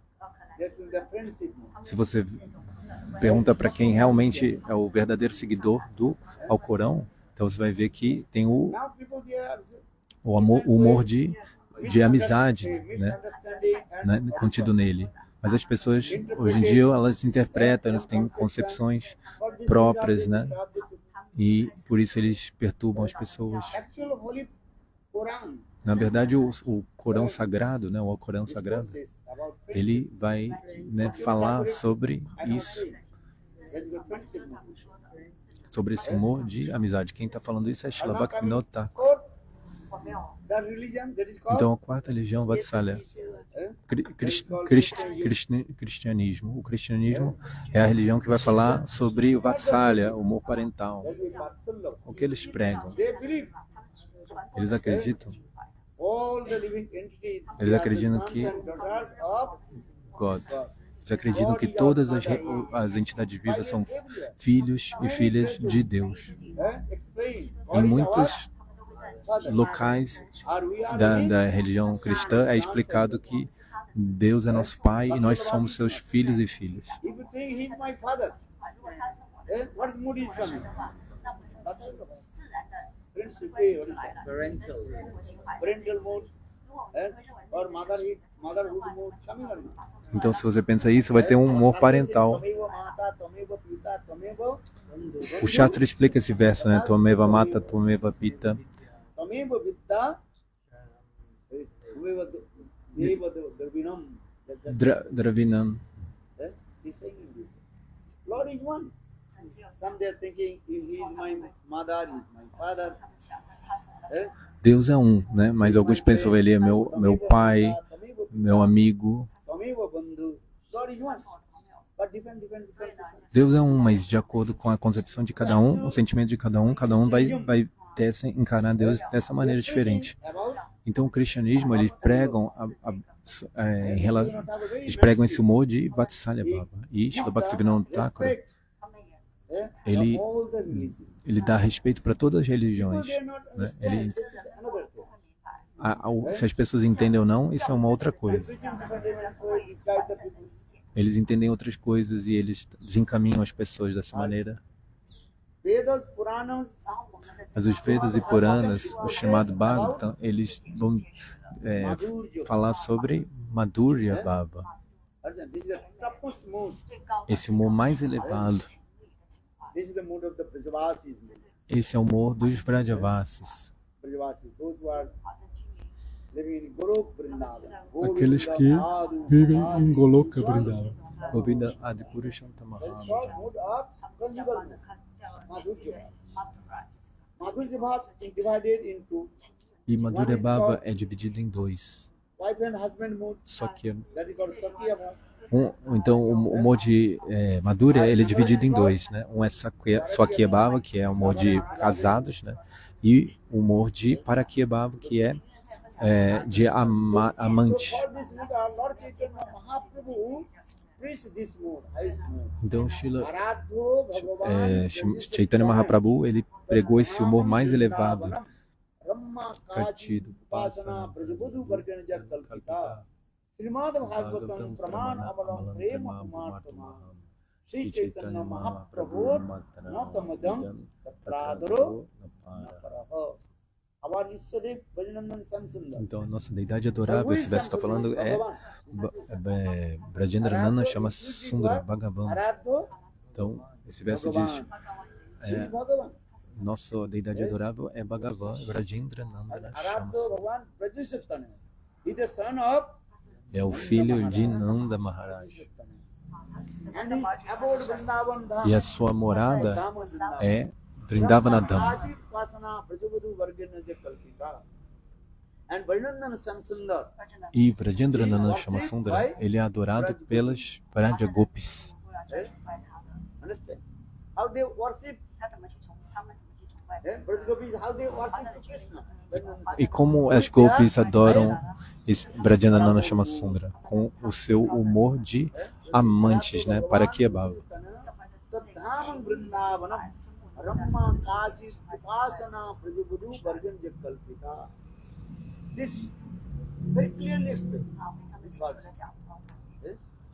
that is the friendship. Se você pergunta para quem realmente é o verdadeiro seguidor do Alcorão, então você vai ver que tem o Now people they are humor de amizade, né? misunderstanding and Contido nele. Mas as pessoas, hoje em dia, elas interpretam, elas têm concepções for this próprias, regard, né? they are subject to- E por isso eles perturbam as pessoas. Actual Holy Quran Na verdade, o Corão Sagrado, né? O Alcorão Sagrado, discourses about friendship. ele vai, né, falar sobre I don't isso, say. That is the friendship. sobre esse humor de amizade. Quem está falando isso é Srila Bhaktivinoda Thakur. Fourth, 我没有 the religion that is called Então, a quarta religião, Vatsalya, eh, cristianismo. O cristianismo é a religião que vai falar sobre o Vatsalya, o amor parental. that is Vatsalya. O que eles pregam? They believe Eles acreditam, all the living entities Eles are acreditam the sons que- and daughters of God. God. Eles acreditam que todas as entidades vivas são filhos e filhas de Deus. Explain. Em muitos Father. locais Are we are da, living? da religião cristã é explicado que Deus é nosso Pai e nós somos seus filhos e filhas. If you think he is my father, what mood is coming? Friendship, what is that? Parental mood, or motherhood mood coming or not? Então, se você pensa isso, vai ter um humor parental. Tvameva mata, tvameva pita, tvameva O Shastra explica esse verso, né? Tvameva mata, tvameva pita. Tvameva vitta, tvameva deva dravinam. Dravinam. He's saying this. Lord is one. 神只有 Some they are thinking, he is my mother, he is my father. 他们想着他是我的 Eh? Deus é um, né? Mas alguns pensam, ele é meu pai, meu amigo. Tvameva bandhu. God is one. 我的朋友， But different conceptions. Deus é um, mas de acordo com a concepção de cada um, o sentimento de cada um vai encarar Deus dessa maneira diferente. About Então o cristianismo, eles pregam eles pregam esse humor de Vatsalya Baba. E Srila Bhaktivinoda Thakur, ele dá respeito para todas as religiões, né? Se as pessoas entendem ou não, isso é uma outra coisa. Eles entendem outras coisas e eles desencaminham as pessoas dessa maneira. Mas os Vedas e Puranas, o chamado Bhagavatam, eles vão falar sobre Madhurya Baba. Esse humor mais elevado. Esse é o humor dos Vrajavasis. Aqueles que vivem em Goloka Vrindavan. Govinda Adipurusha Tamaha. E Madhurya Baba é dividido em dois. Só que então o humor de Madhurya, ele é dividido em dois, né? Um é Swakya Baba, que é o humor de casados, né? E o humor de Parakya Baba, que é de amante. Então Chaitanya Mahaprabhu, ele pregou esse humor mais elevado. Katido Pasana Srimad Bhagavatam Pramana Avalam Prema Kumartamaham Shri Chaitanya Mahaprabhu Natamadam Tatradaro Naparaha. Então a nossa deidade adorável, esse verso está falando, Brajendranana chama Sundara Bhagavan. Então esse verso diz, nossa deidade adorável é Bhagavan, Brajendranandana chama Sundara. É o filho de Nanda Maharaj. E a sua morada é Vrindavanadam. E Brajendranana Shama Sundara, ele é adorado pelas Vraja Gopis. E como as Gopis adoram Brajendranana Shama Sundara? Com o seu humor de amantes, né? Parakya Baba.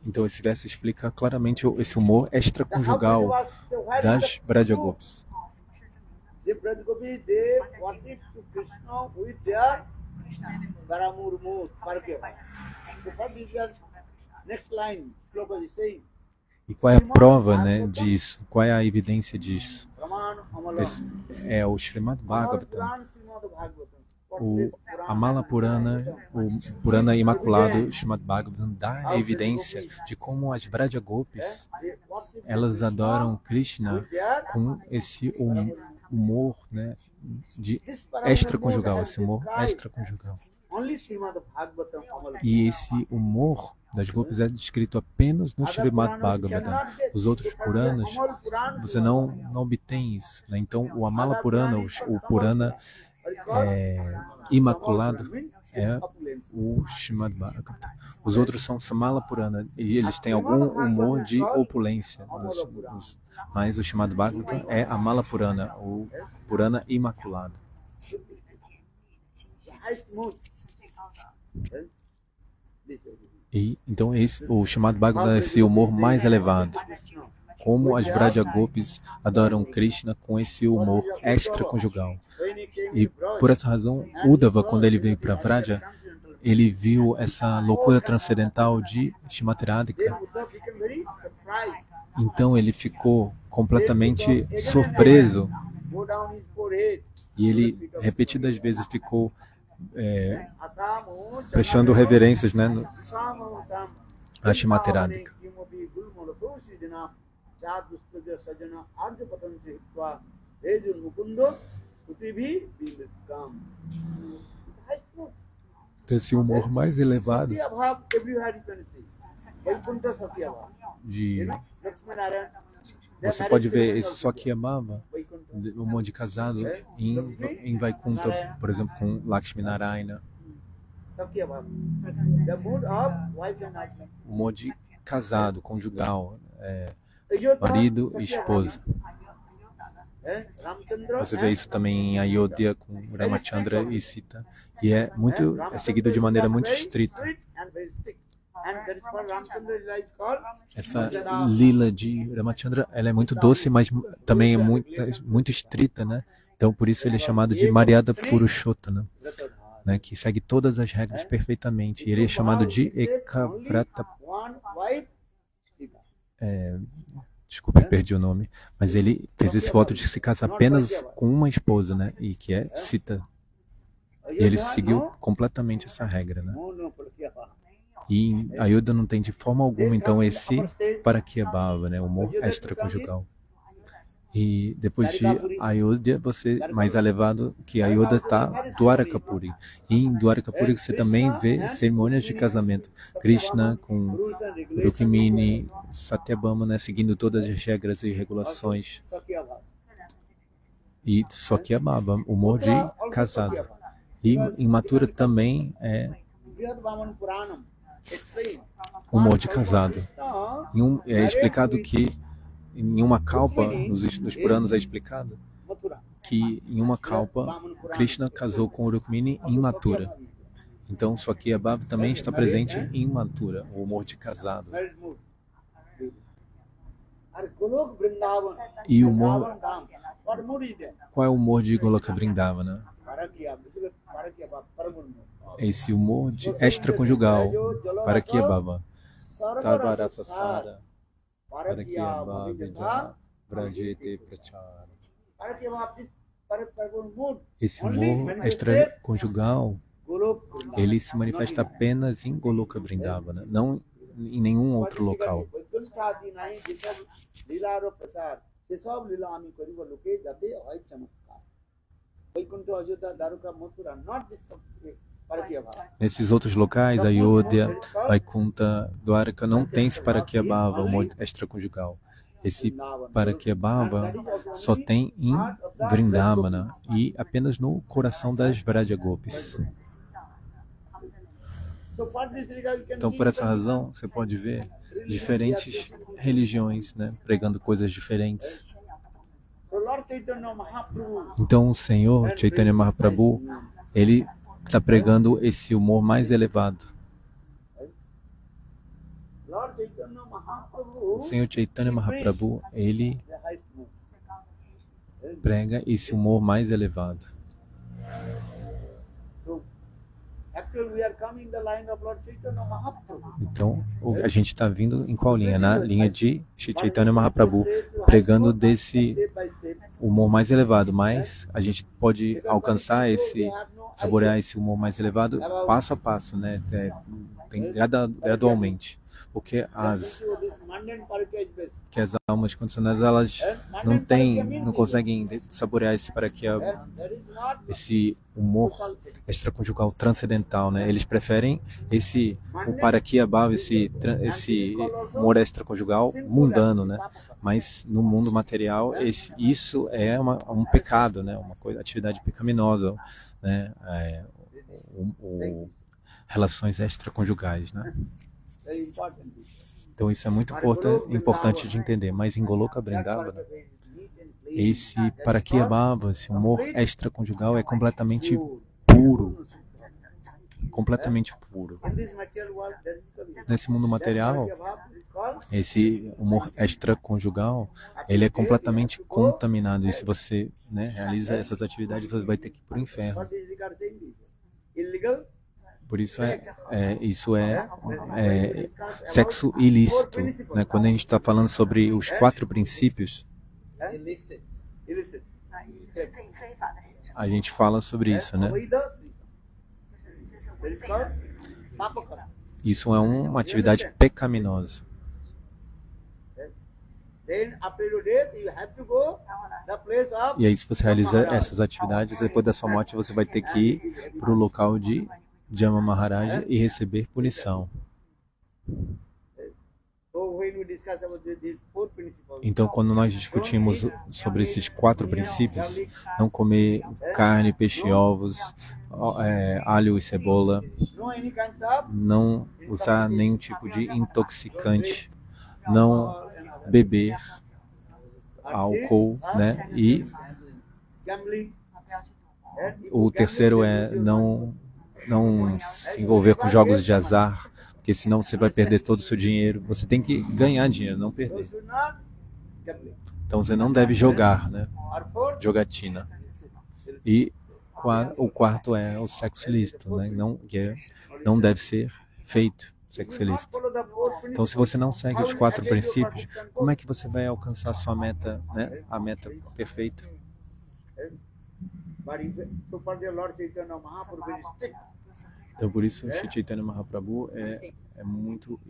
Então esse verso explica claramente esse humor extraconjugal das Vraja Gopis. E qual é a prova, né, disso? Qual é a evidência disso? Esse é o Srimad Bhagavatam, o Amala Purana, o Purana Imaculado Srimad Bhagavatam dá a evidência de como as Vraja Gopis, elas adoram Krishna com esse humor, né, de extraconjugal, esse humor extraconjugal. E esse humor das Gopis é descrito apenas no Srimad Bhagavatam. Os outros Puranas, você não obtém isso, né? Então, o Amala Purana, o Purana imaculado, é o Srimad Bhagavatam. Os outros são Samala Purana, e eles têm algum humor de opulência. Mas o Srimad Bhagavatam é Amala Purana, o Purana imaculado. E então o chamado Bhagavatam é esse humor mais elevado. Como as Vraja Gopis adoram Krishna com esse humor extraconjugal. E por essa razão, Uddhava, quando ele veio para Vraja, ele viu essa loucura transcendental de Shrimati Radhika. Então ele ficou completamente surpreso. E ele repetidas vezes ficou prestando reverências, né, a Shrimati Radhika. Esse humor mais elevado você pode ver esse Swakya Baba, o humor de casado em Vaikuntha, por exemplo, com Lakshmi Narayana, Sakya Bhava. The mood of wife and husband. O humor de casado, conjugal, Ayodhya, marido e Sakya esposa. Bhava. Ramchandra Você vê isso também em Ayodhya com Ramachandra e Sita, e é seguido de maneira muito estrita. Essa lila de Ramachandra, ela é muito doce, mas também é muito estrita, né? Então por isso ele é chamado de Maryada Purushottama, né? Que segue todas as regras perfeitamente. E ele é chamado de Ekavrata. Desculpe, perdi o nome, mas ele fez esse voto de se casar apenas com uma esposa, né? E que é Sita. E ele seguiu completamente essa regra, né? E em Ayodhya não tem de forma alguma, então, esse Parakyabhava, né? O humor extraconjugal. E depois de Ayodhya, você mais elevado que Ayodhya está Dwarakapuri. E em Dwarakapuri você também vê cerimônias de casamento. Krishna com Rukmini, Satyabhama, né, seguindo todas as regras e regulações. E Sakyabhava, humor de casado. E em Mathura também é humor de casado. É explicado que em uma kalpa, nos Puranas é explicado que em uma kalpa Krishna casou com Rukmini em Mathura. Então Sakyabhava também está presente em Mathura, o humor de casado. E o humor, qual é o humor de Goloka Vrindavana? Esse humor de extraconjugal, Parakyabhava. Sarvarasasara. Esse humor extraconjugal, ele se manifesta apenas em Goloka Vrindavana, não em nenhum outro local. Nesses outros locais, Ayodhya, Vaikuntha, Dwaraka, não tem esse Parakyabhava, humor extraconjugal. Esse Parakyabhava só tem em Vrindavana e apenas no coração das Vraja Gopis. Então, por essa razão, você pode ver diferentes religiões, né, pregando coisas diferentes. Então, o Senhor Chaitanya Mahaprabhu, ele está pregando esse humor mais elevado. O Senhor Chaitanya Mahaprabhu, ele prega esse humor mais elevado. Então, a gente está vindo em qual linha? Na linha de Shri Chaitanya Mahaprabhu, pregando desse humor mais elevado, mas a gente pode alcançar saborear esse humor mais elevado passo a passo, né? Gradualmente. Porque as almas condicionadas, elas não conseguem saborear esse humor extraconjugal transcendental, né? Eles preferem o Parakyabhava, esse humor extraconjugal mundano, né? Mas no mundo material, isso é um pecado, né? Atividade pecaminosa, né? Relações extraconjugais, né? Então isso é muito importante de entender. Mas em Goloka Vrindavana, esse Parakyabhava, esse humor extraconjugal é completamente puro. Completamente puro. Nesse mundo material, esse humor extraconjugal, ele é completamente contaminado. E se você, né, realiza essas atividades, você vai ter que ir para o inferno. Por isso isso é sexo ilícito, né? Quando a gente está falando sobre os 4 princípios, a gente fala sobre isso, né? Isso é uma atividade pecaminosa. E aí, se você realiza essas atividades, depois da sua morte, você vai ter que ir para o local de Jama Maharaja e receber punição. discuss about these 4 principles, Então, quando nós discutimos sobre esses 4 princípios, não comer carne, peixe e ovos, alho e cebola, no any kinds of não usar nenhum tipo de intoxicante, não beber álcool, né? E gambling. o terceiro é não se envolver com jogos de azar, porque senão você vai perder todo o seu dinheiro. Você tem que ganhar dinheiro, não perder. Should not gambling. Então você não deve jogar, né? Or 4, Jogatina. E o quarto é o sexo ilícito, né? Não deve ser feito sexo ilícito. follow the 4 Então, principles. se você não segue os 4 princípios, como é que você vai alcançar a sua meta, né? A meta perfeita? But so for the Lord Chaitanya Mahaprabhu very strict. Então, por isso, o Shri Chaitanya Mahaprabhu é muito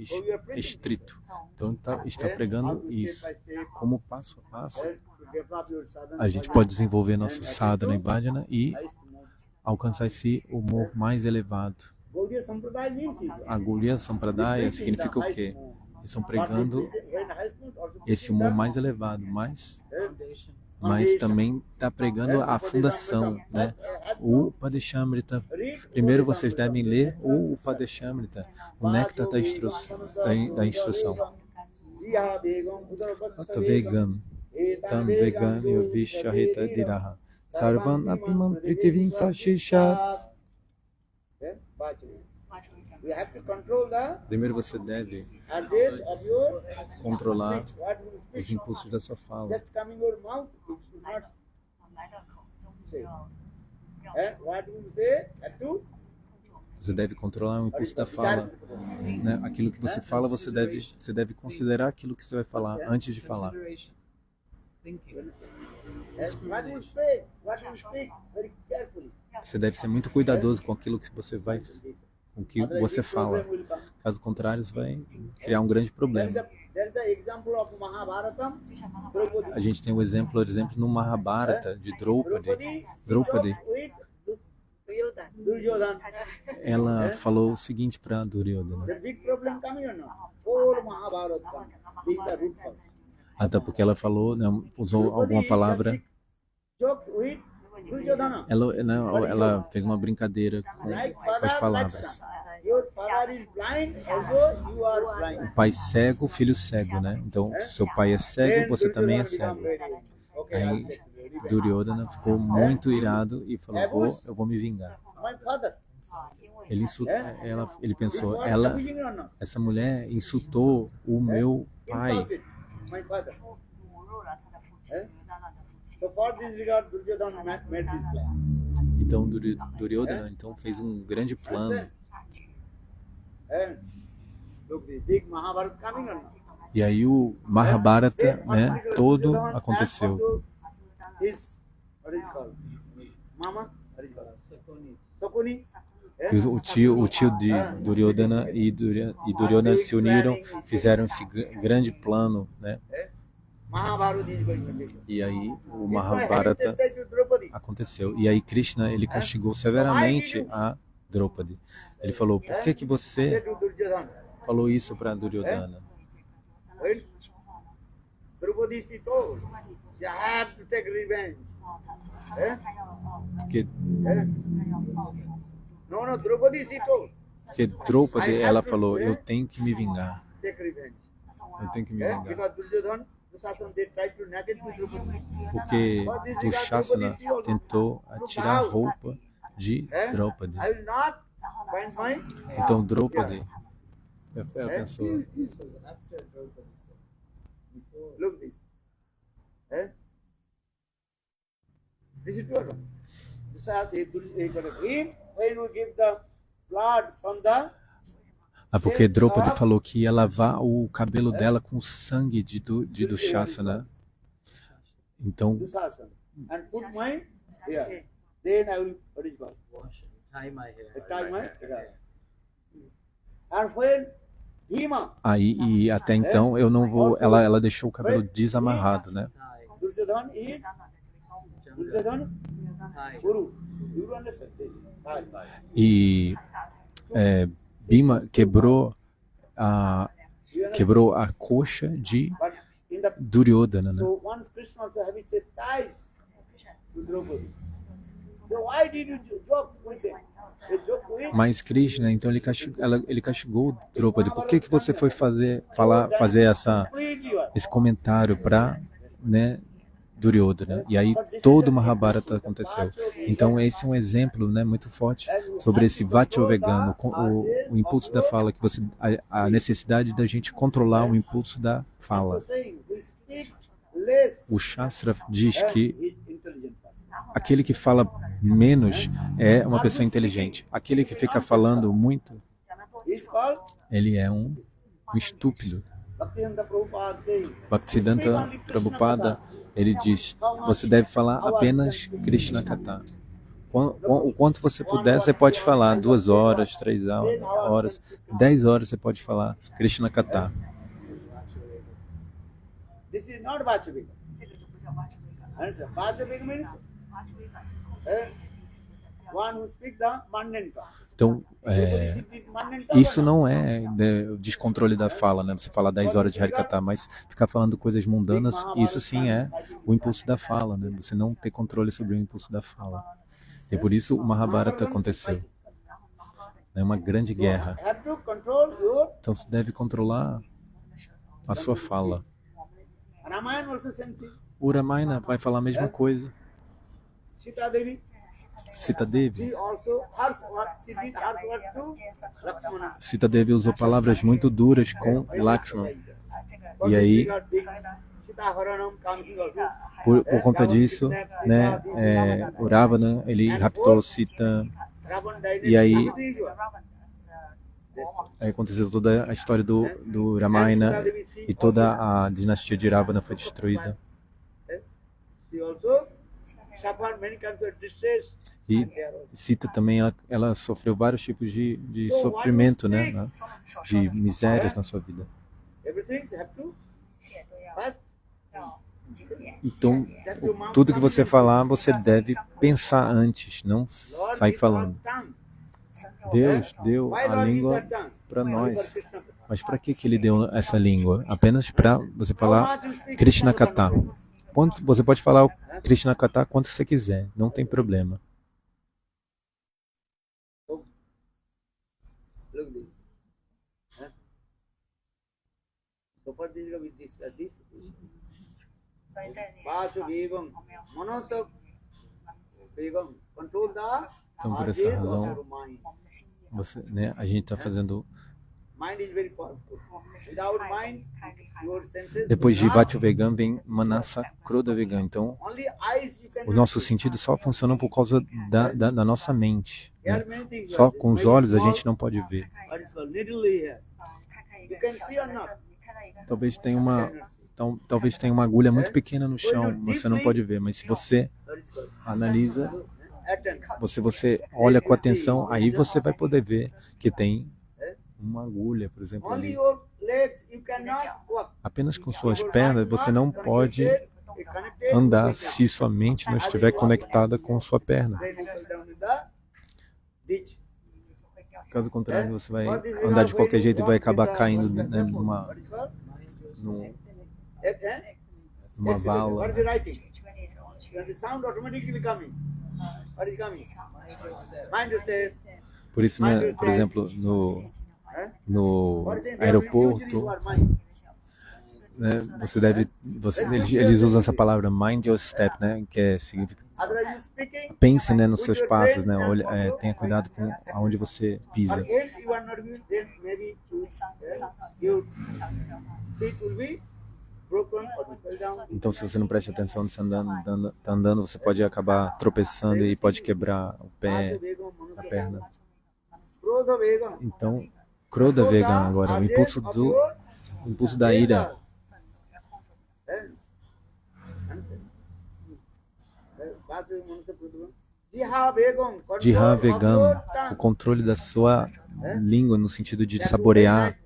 estrito. Então, está pregando isso. Como passo a passo, To develop your sadhana, a gente pode desenvolver nosso sadhana e bhajana e alcançar esse humor mais elevado. Gaudiya Sampradaya means it. A Gaudiya Sampradaya significa o quê? Eles estão pregando esse humor mais elevado, mas também está pregando a fundação, né? O Upadeshamrita. Primeiro vocês devem ler o Upadeshamrita, o néctar da instrução. Vegam, tam vegam vishahita diraha, sarvan apimam pritivim sashisha. You have to control the Primeiro você deve urges of your controlar speech. What you os speak, impulsos da sua fala. just coming your mouth, it should not say. And what you say, have to Você deve controlar o impulso da fala, né? Aquilo que você fala, você deve considerar aquilo que você vai falar antes de falar. and what you speak very carefully. Você deve ser muito cuidadoso com aquilo que você fala. Caso contrário, você vai criar um grande problema. There is the example of Mahabharatam. Draupadi. A gente tem um exemplo no Mahabharata de Draupadi. Draupadi with Duryodhana. Ela falou o seguinte para Duryodhana. The big problem coming or not? Whole Mahabharata being the root cause. Até porque ela falou, né, usou alguma palavra. Joke with Duryodhana. Ela fez uma brincadeira com Like as father, palavras. like son. Your father is blind, also you are blind. Pai cego, filho cego, né? Então, seu pai é cego, você também é cego. Aí Duryodhana ficou muito irado e falou, eu vou me vingar. My father. Ele pensou, This was amusing or not? essa mulher insultou o meu pai. Insulted my father. So for this regard, Duryodhana made this plan. Então Duryodhana fez um grande plano. And look, the big Mahabharata coming or not? E aí o Mahabharata, né, todo aconteceu. His, what is it called? Mama? What is it called? Sakuni. O tio de Duryodhana e Duryodhana se uniram, fizeram esse grande plano, né? Mahabharata is going to be. E aí o Mahabharata aconteceu. E aí Krishna, ele castigou severamente a Draupadi. Ele falou, por que você falou isso para Duryodhana? Well, Draupadi she told, you have to take revenge. Porque No, Draupadi she told, Draupadi, ela falou, eu tenho que me vingar. take revenge. Eu tenho que me vingar. Because Duryodhana, Dushasana, they tried to naked with Draupadi. Porque Dushasana tentou tirar a roupa de Draupadi. I will not find my. Então Draupadi, ela pensou, Look this. This is true. This is when we give the blood from the. porque Draupadi falou que ia lavar o cabelo dela com o sangue de Dushasana. Então, Dushasana. And put my here. Then I will, what is called? Tie my hair. Tie my hair. And when Bhima, aí e até então eu não vou. Ela deixou o cabelo desamarrado, né? Duryodhana is Duryodhana Guru. You understand this? E Bhima quebrou quebrou a coxa de But in the Duryodhana, né? so once Krishna also having chastised to Draupadi. So why did you joke with them? You joke with Mas Krishna, então ele castigou Draupadi. Por que você foi fazer esse comentário para, né, Duryodhana? E aí todo o Mahabharata aconteceu. Então esse é um exemplo, né, muito forte sobre esse Vachovegana, o impulso da fala, que a necessidade da gente controlar o impulso da fala. O Shastra diz que aquele que fala menos é uma pessoa inteligente. Aquele que fica falando muito, ele é um estúpido. Bhaktisiddhanta Prabhupada, ele diz, você deve falar apenas Krishna Katha. O quanto você puder, você pode falar 2 horas, 3 horas, 10 horas você pode falar Krishna Katha. this is not Vachavika. Vachavika means one who speaks the mundane talk. Então, isso não é descontrole da fala, né? Você falar 10 horas de Harikatha, mas ficar falando coisas mundanas, isso sim é o impulso da fala, né? Você não ter controle sobre o impulso da fala. E por isso o Mahabharata aconteceu. É uma grande guerra. Então você deve controlar a sua fala. O Ramayana vai falar a mesma coisa. Sita Devi. Sita Devi usou palavras muito duras com Lakshmana. E aí, por conta disso, né, o Ravana, ele raptou Sita. E aí aconteceu toda a história do Ramayana e toda a dinastia de Ravana foi destruída. E Sita também, ela sofreu vários tipos de sofrimento, né, de misérias na sua vida. Então, tudo que você falar, você deve pensar antes, não sair falando. Deus deu a língua para nós. Mas para que ele deu essa língua? Apenas para você falar Krishna Katha. Você pode falar o Krishna Katha quanto você quiser, não tem problema. Então, por essa razão, né, a gente está fazendo. Depois de Vachovegam vem Manasa Krodhavegam. Então, o nosso sentido só funciona por causa da nossa mente, né? Só com os olhos a gente não pode ver. Talvez tenha uma agulha muito pequena no chão, você não pode ver, mas se você analisa, você olha com atenção, aí você vai poder ver que tem uma agulha, por exemplo, ali. Apenas com suas pernas você não pode andar se sua mente não estiver conectada com sua perna. Caso contrário, você vai andar de qualquer jeito e vai acabar caindo, né, numa vala. Por isso, né, por exemplo, no aeroporto, né, eles usam essa palavra mind your step, né, que significa pense, né, nos seus passos, né, tenha cuidado com aonde você pisa. Então, se você não presta atenção, você tá andando, você pode acabar tropeçando e pode quebrar o pé, a perna. Então, Krodhavegam agora, o impulso da ira. Jihavegam, o controle da sua língua no sentido de saborear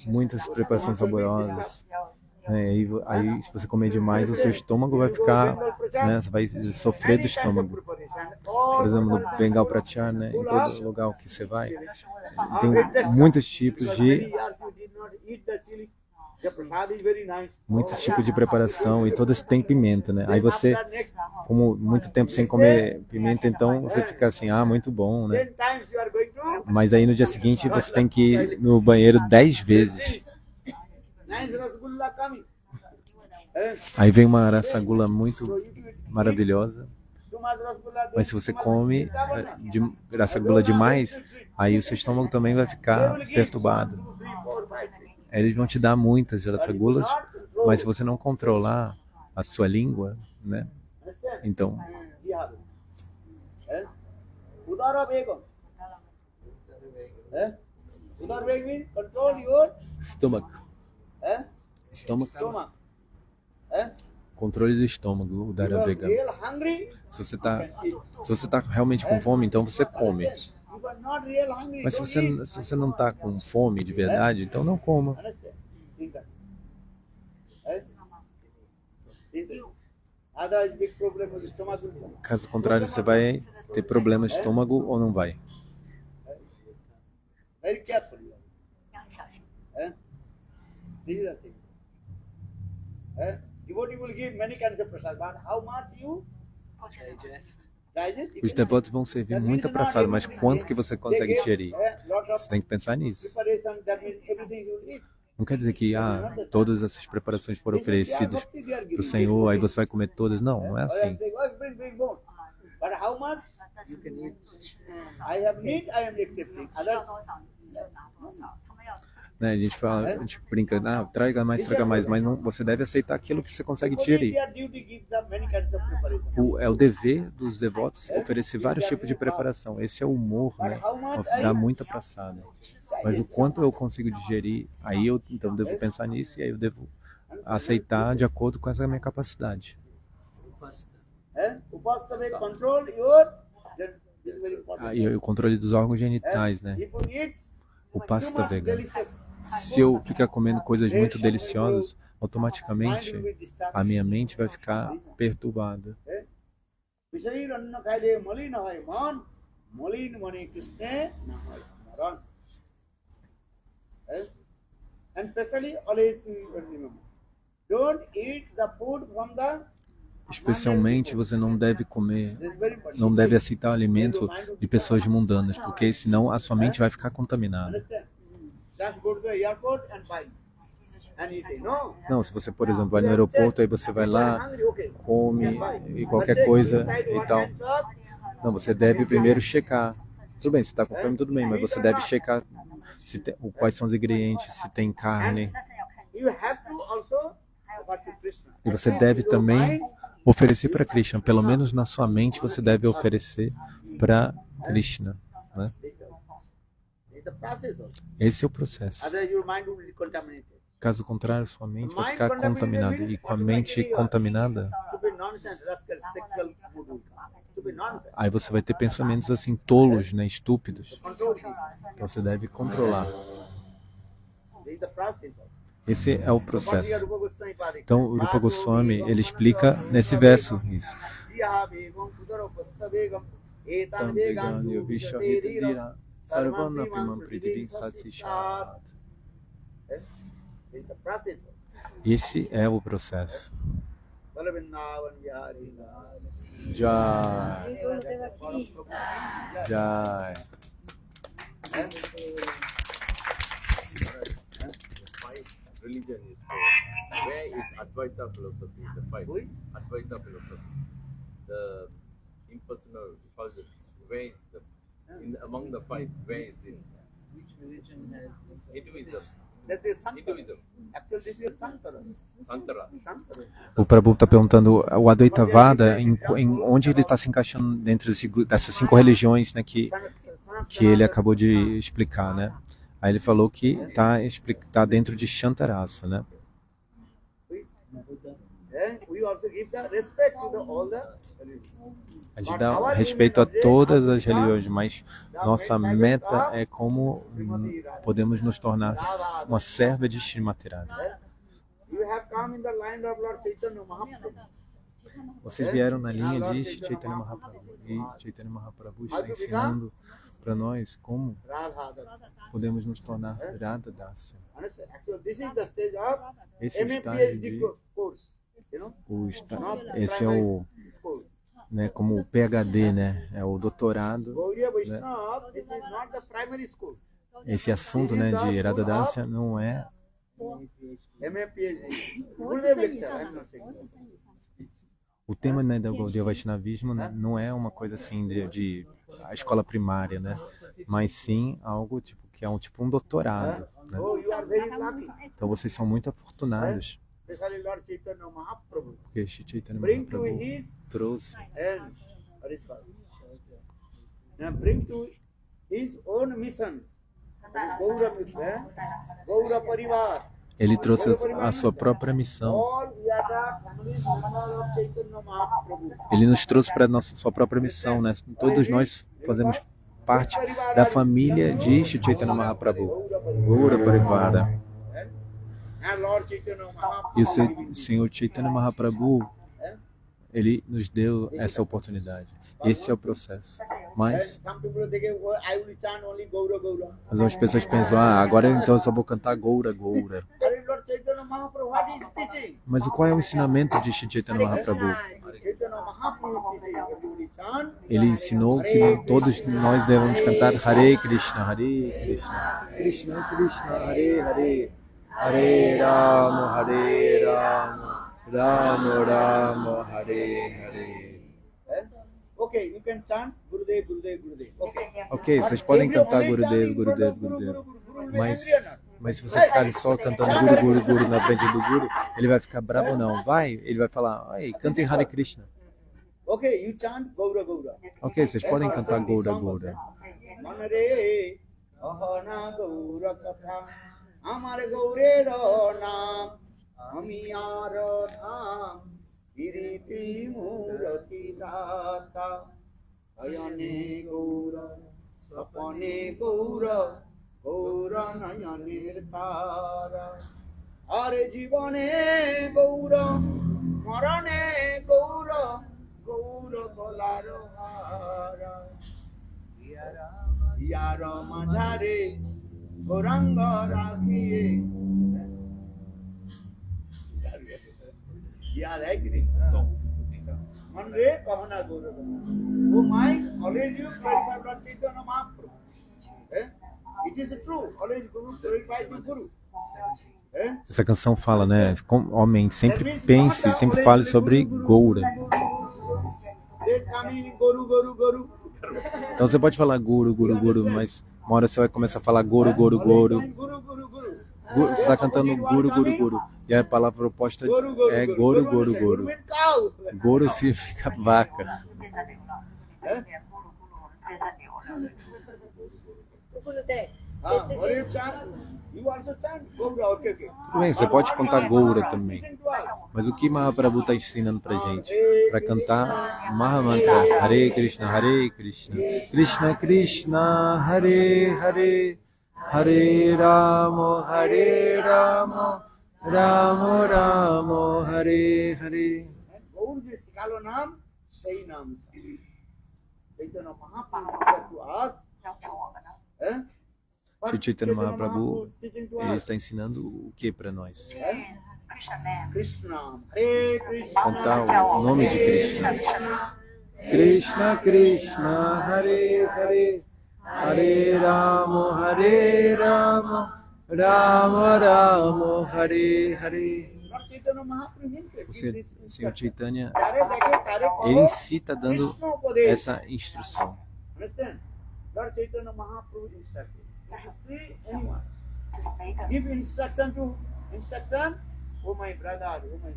muitas preparações saborosas. Aí, se você comer demais, o seu estômago vai ficar, né, você vai sofrer do estômago. Por exemplo, no Bengal Prachar, né, em todo lugar que você vai, tem muitos tipos de preparação e todas têm pimenta, né? Aí você, como muito tempo sem comer pimenta, então você fica assim, muito bom, né? Mas aí no dia seguinte você tem que ir no banheiro 10 vezes. Aí vem uma rasagula muito maravilhosa, mas se você come rasagula demais, aí o seu estômago também vai ficar perturbado. Aí eles vão te dar muitas rasagulas, mas se você não controlar a sua língua, né? Então, estômago. Controle do estômago, o Dharma vegano. Se você tá realmente com fome, então você come. Mas se você não está com fome de verdade, então não coma. Caso contrário, você vai ter problema de estômago ou não vai. Os devotos vão servir muita prasada, mas quanto que você consegue digerir? Você tem que pensar nisso. Não quer dizer que todas essas preparações foram oferecidas para o Senhor, aí você vai comer todas. Não, não é assim. Né, a gente brinca, traga mais, mas não, você deve aceitar aquilo que você consegue digerir. É o dever dos devotos oferecer vários tipos de preparação. Esse é o humor, né? Dá muita prasada. Mas o quanto eu consigo digerir, aí eu então devo pensar nisso e aí eu devo aceitar de acordo com essa minha capacidade. E o controle dos órgãos genitais, né? O pasta vegano. Se eu ficar comendo coisas muito deliciosas, automaticamente a minha mente vai ficar perturbada. Especialmente você não deve comer, não deve aceitar o alimento de pessoas mundanas, porque senão a sua mente vai ficar contaminada. Não, se você, por exemplo, vai no aeroporto, aí você vai lá, come e qualquer coisa e tal. Não, você deve primeiro checar. Tudo bem, se está com fome, tudo bem, mas você deve checar quais são os ingredientes, se tem carne. E você deve também oferecer para Krishna, pelo menos na sua mente você deve oferecer para Krishna, né? Esse é o processo. Caso contrário, sua mente vai ficar contaminada. E com a mente contaminada, aí você vai ter pensamentos assim tolos, né, estúpidos. Então você deve controlar. Esse é o processo. Então o Rupa Goswami, ele explica nesse verso isso. Esse é o processo. Jai. Jai. Religion is where is Advaita philosophy? The five. Advaita philosophy. The impersonal effulgence. Where is among the five? Where is it? Which religion has Hinduism. That is Sankara. Hinduism. Actually, this is Sankara. Sankara. O Prabhu está perguntando o Advaitavada, onde ele está se encaixando dentro dessas 5 religiões, né, que ele acabou de explicar, né? Aí ele falou que está dentro de Shantarasa, né? A gente dá respeito a todas as religiões, mas nossa meta é como podemos nos tornar uma serva de Srimati Radha. You have come in the line of Lord Chaitanya Mahaprabhu. Vocês vieram na linha de Chaitanya Mahaprabhu. E Chaitanya Mahaprabhu está ensinando para nós como Radha Das. podemos nos tornar Radha Dasya. Understand? Actually, this is the stage of Esse é o MA estágio PhD de course. You know? Not esse é o, primary school. né, como o PhD, né? É o doutorado. Gaudiya Vaishnava, this is not the primary school. Esse assunto, né, de Radha Dasya não é MA PhD. Gurudev lecture, I'm not saying. o tema, né, do Gaudiya Vaishnavismo, né, não é uma coisa assim de a escola primária, né? Mas sim algo tipo que é um doutorado, né? Oh, you are very lucky. Então vocês são muito afortunados, Especially Lord Chaitanya Mahaprabhu. porque Chaitanya Bring to Mahaprabhu his trouxe and what is called? Now bring to his own mission. Gaura Mission, Gaura Parivar. ele trouxe a sua própria missão. All we are the family members of Chaitanya Mahaprabhu. Ele nos trouxe para sua própria missão, né? Todos nós fazemos parte da família de Chaitanya Mahaprabhu, Gaura Parivara. And Lord Chaitanya E Mahaprabhu. o Senhor Chaitanya Mahaprabhu, ele nos deu essa oportunidade. Esse é o processo. Mas Some people think, oh, I will chant only Gaura Gaura. algumas pessoas pensam, agora então eu só vou cantar Gaura Gaura. But Lord Chaitanya Mahaprabhu, what is teaching? Mas qual é o ensinamento de Chaitanya Mahaprabhu? Chaitanya Mahaprabhu is teaching that you will chant Ele ensinou que todos nós devemos cantar Hare Krishna, Hare Krishna, Krishna Krishna, Hare Hare, Hare Rama, Hare Rama, Rama Rama, Hare Hare. Okay, you can chant Gurudev, Gurudev, Gurudev. Okay. Ok, vocês podem cantar Gurudev, Gurudev, Gurudev. Mas se vocês ficarem só cantando Guru, Guru, Guru na frente do Guru, ele vai ficar bravo ou não? Ele vai falar, ei, cantem Hare Krishna. Okay, you chant Gaura Gaura. Ok, vocês podem cantar Gaura, Gaura. Manare ahana Gaura katha amar Gaure nam ami aradham iriti murati data ayane Gaura sapane Gaura Gaura nayanir tara are jivane Gaura marane Gaura Gaura kolaro hara Yara madhare Gauranga rakhiye याद है कि नहीं मन रे कहना गौरव वो mind always you glorify Lord Chaitanya Mahaprabhu. It is true, always Guru glorify the Guru. Essa canção fala, né? Homem, sempre pense, sempre fale sobre Gaura. Então você pode falar Guru, Guru, Guru, mas uma hora você vai começar a falar Guru, Guru, Guru. Você está cantando Guru, Guru, Guru. E a palavra oposta é Guru, Guru, Guru. Guru significa vaca. Tudo bem, você pode cantar Gaura também. Mas o que Mahaprabhu está ensinando pra gente? Para cantar Mahamantra, Hare Krishna, Hare Krishna, Krishna Krishna, Hare Hare, Hare Rama, Hare Rama, Rama Rama, Hare Hare. Chaitanya Mahaprabhu, ele está ensinando o que para nós? Contar o nome de Krishna. Krishna Krishna, Hare Hare, Hare Rama, Hare Rama, Rama Rama, Hare Hare. O Senhor Chaitanya, ele em si está dando essa instrução. Lord Chaitanya Mahaprabhu instructed. Anyone. Give instruction, oh my brother, oh my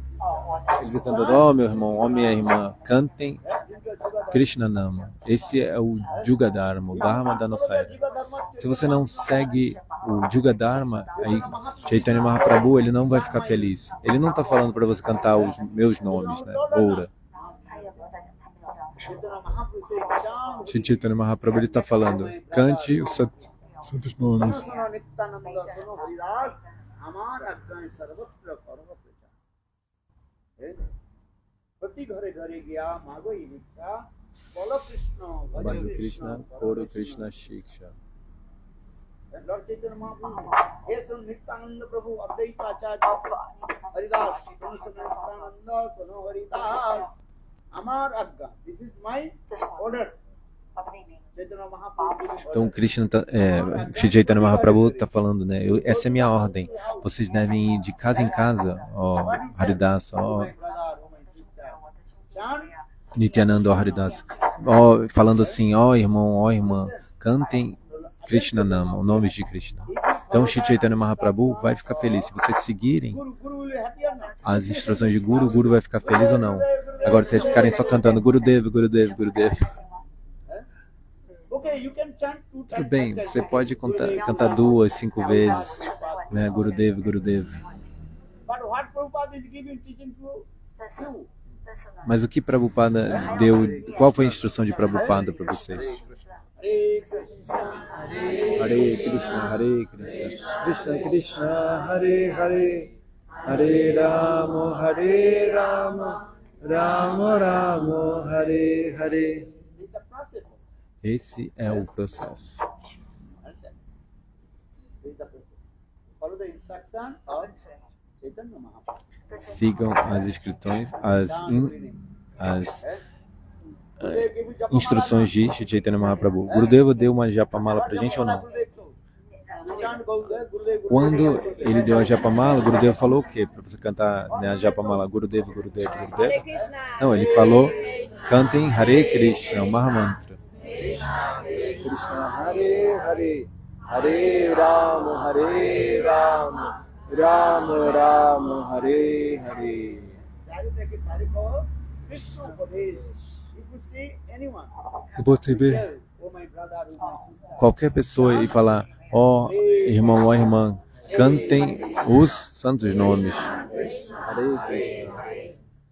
sister. Ele cantando, meu irmão, ó minha irmã, cantem Krishna Nama. Esse é o Juga Dharma, o Dharma da nossa era. Se você não segue o Juga Dharma, aí Chaitanya Mahaprabhu, ele não vai ficar feliz. Ele não está falando para você cantar os meus nomes, né? Gaura. Chaitanya Mahaprabhu, ele está falando, cante os santos nomes. Prati ghare ghare gaya magoi vichya Bala Krishna Madhu Krishna, Koro Krishna Shiksha. Lord Chaitanya Mahaprabhu, yes, Nityananda Prabhu, Advaita Acharya, Haridas, Nityananda, Sono Haridas, Amar Agga. This is my order. Chaitanya Mahaprabhu. Então Krishna Shri Chaitanya Mahaprabhu está falando, né? Essa é minha ordem. Vocês devem ir de casa em casa, ó Haridas, ó Nityananda, ó Haridas, ó, falando assim, ó irmão, ó irmã, cantem Krishna Nama, o nome de Krishna. Então Shri Chaitanya Mahaprabhu vai ficar feliz. Se vocês seguirem as instruções de Guru, o Guru vai ficar feliz ou não. Agora, se vocês ficarem só cantando Gurudev, Gurudev, Gurudev, tudo bem, você pode cantar 2, 5 vezes, né? Gurudev, Gurudev. Mas o que Prabhupada deu, qual foi a instrução de Prabhupada para vocês? Hare Krishna, Hare Krishna, Krishna Krishna, Hare Hare, Hare Rama, Hare Rama, Rama Rama, Hare Hare. Esse é o processo. Sigam as inscrições, as instruções de Shri Chaitanya Mahaprabhu. Gurudeva deu uma japamala pra gente ou não? Quando ele deu a japamala, Gurudeva falou o quê? Para você cantar, né, a japamala Gurudeva, Gurudeva, Gurudeva? Não, ele falou, cantem Hare Krishna, o Mahamantra. Krishna Hare Hare, Hare Rama, Hare Rama, Rama Rama, Hare Hare. Você vê qualquer pessoa e falar, ó irmão, ó irmã, cantem os santos nomes. Hare Krishna,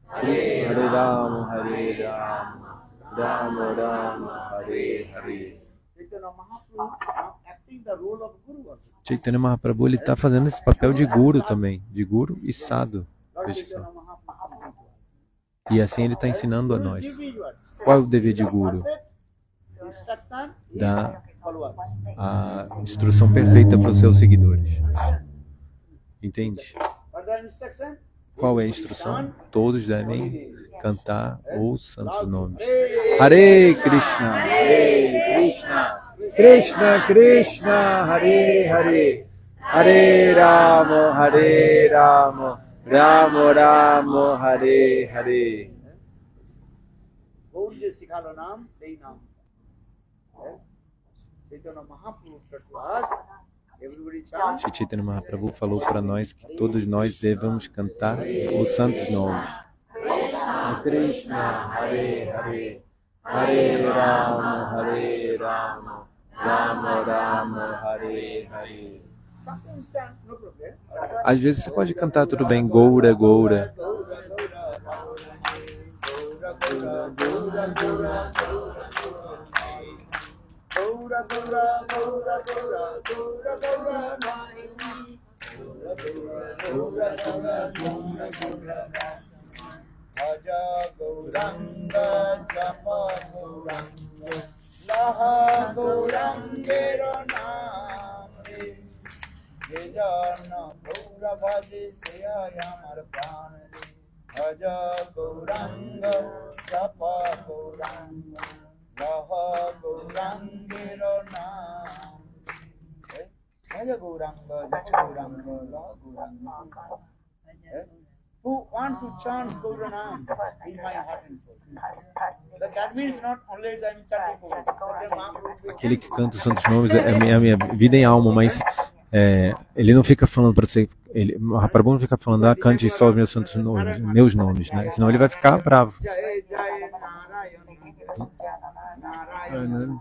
Hare Rama, Hare Rama, Rama Rama, Hare Hare. Chaitanya Mahaprabhu, ele está fazendo esse papel de guru também, de guru e sadhu. E assim ele está ensinando a nós. Qual é o dever de guru? Dar a instrução perfeita para os seus seguidores. Entende? Qual é a instrução? Todos devem cantar os santos nomes. Hare Krishna, Hare Krishna, Krishna Krishna, Hare Hare, Hare Rama, Hare Rama, Rama Rama, Hare Hare. Shri Chaitanya Mahaprabhu falou para nós que todos nós devemos cantar os santos nomes. Krishna, Hare Hare, Hare Rama, Hare Rama, Rama Rama, Hare Hare. Às vezes você pode cantar tudo bem, Goura, Goura. Gaura Gaura Gaura Gaura Gaura Gaura Nani Gaura Gaura Gaura Gaura Bhaja Gauranga Japa Gauranga Laha Gaurangero Namre Jejana Gaura Bhaje Seyayamar Pranare Bhaja Gauranga Japa Gauranga Laha Gaurangero Nam. Jaya Gauranga, Jaya Gauranga, Laha Gauranga. Who wants to chant Gauranam in my heart and soul? That means not only I am chanting. Aquele que canta os santos nomes é a minha vida em alma, mas ele não fica falando para você, o Mahaprabhu não fica falando, cante só os meus santos nomes, meus nomes, né? Senão ele vai ficar bravo.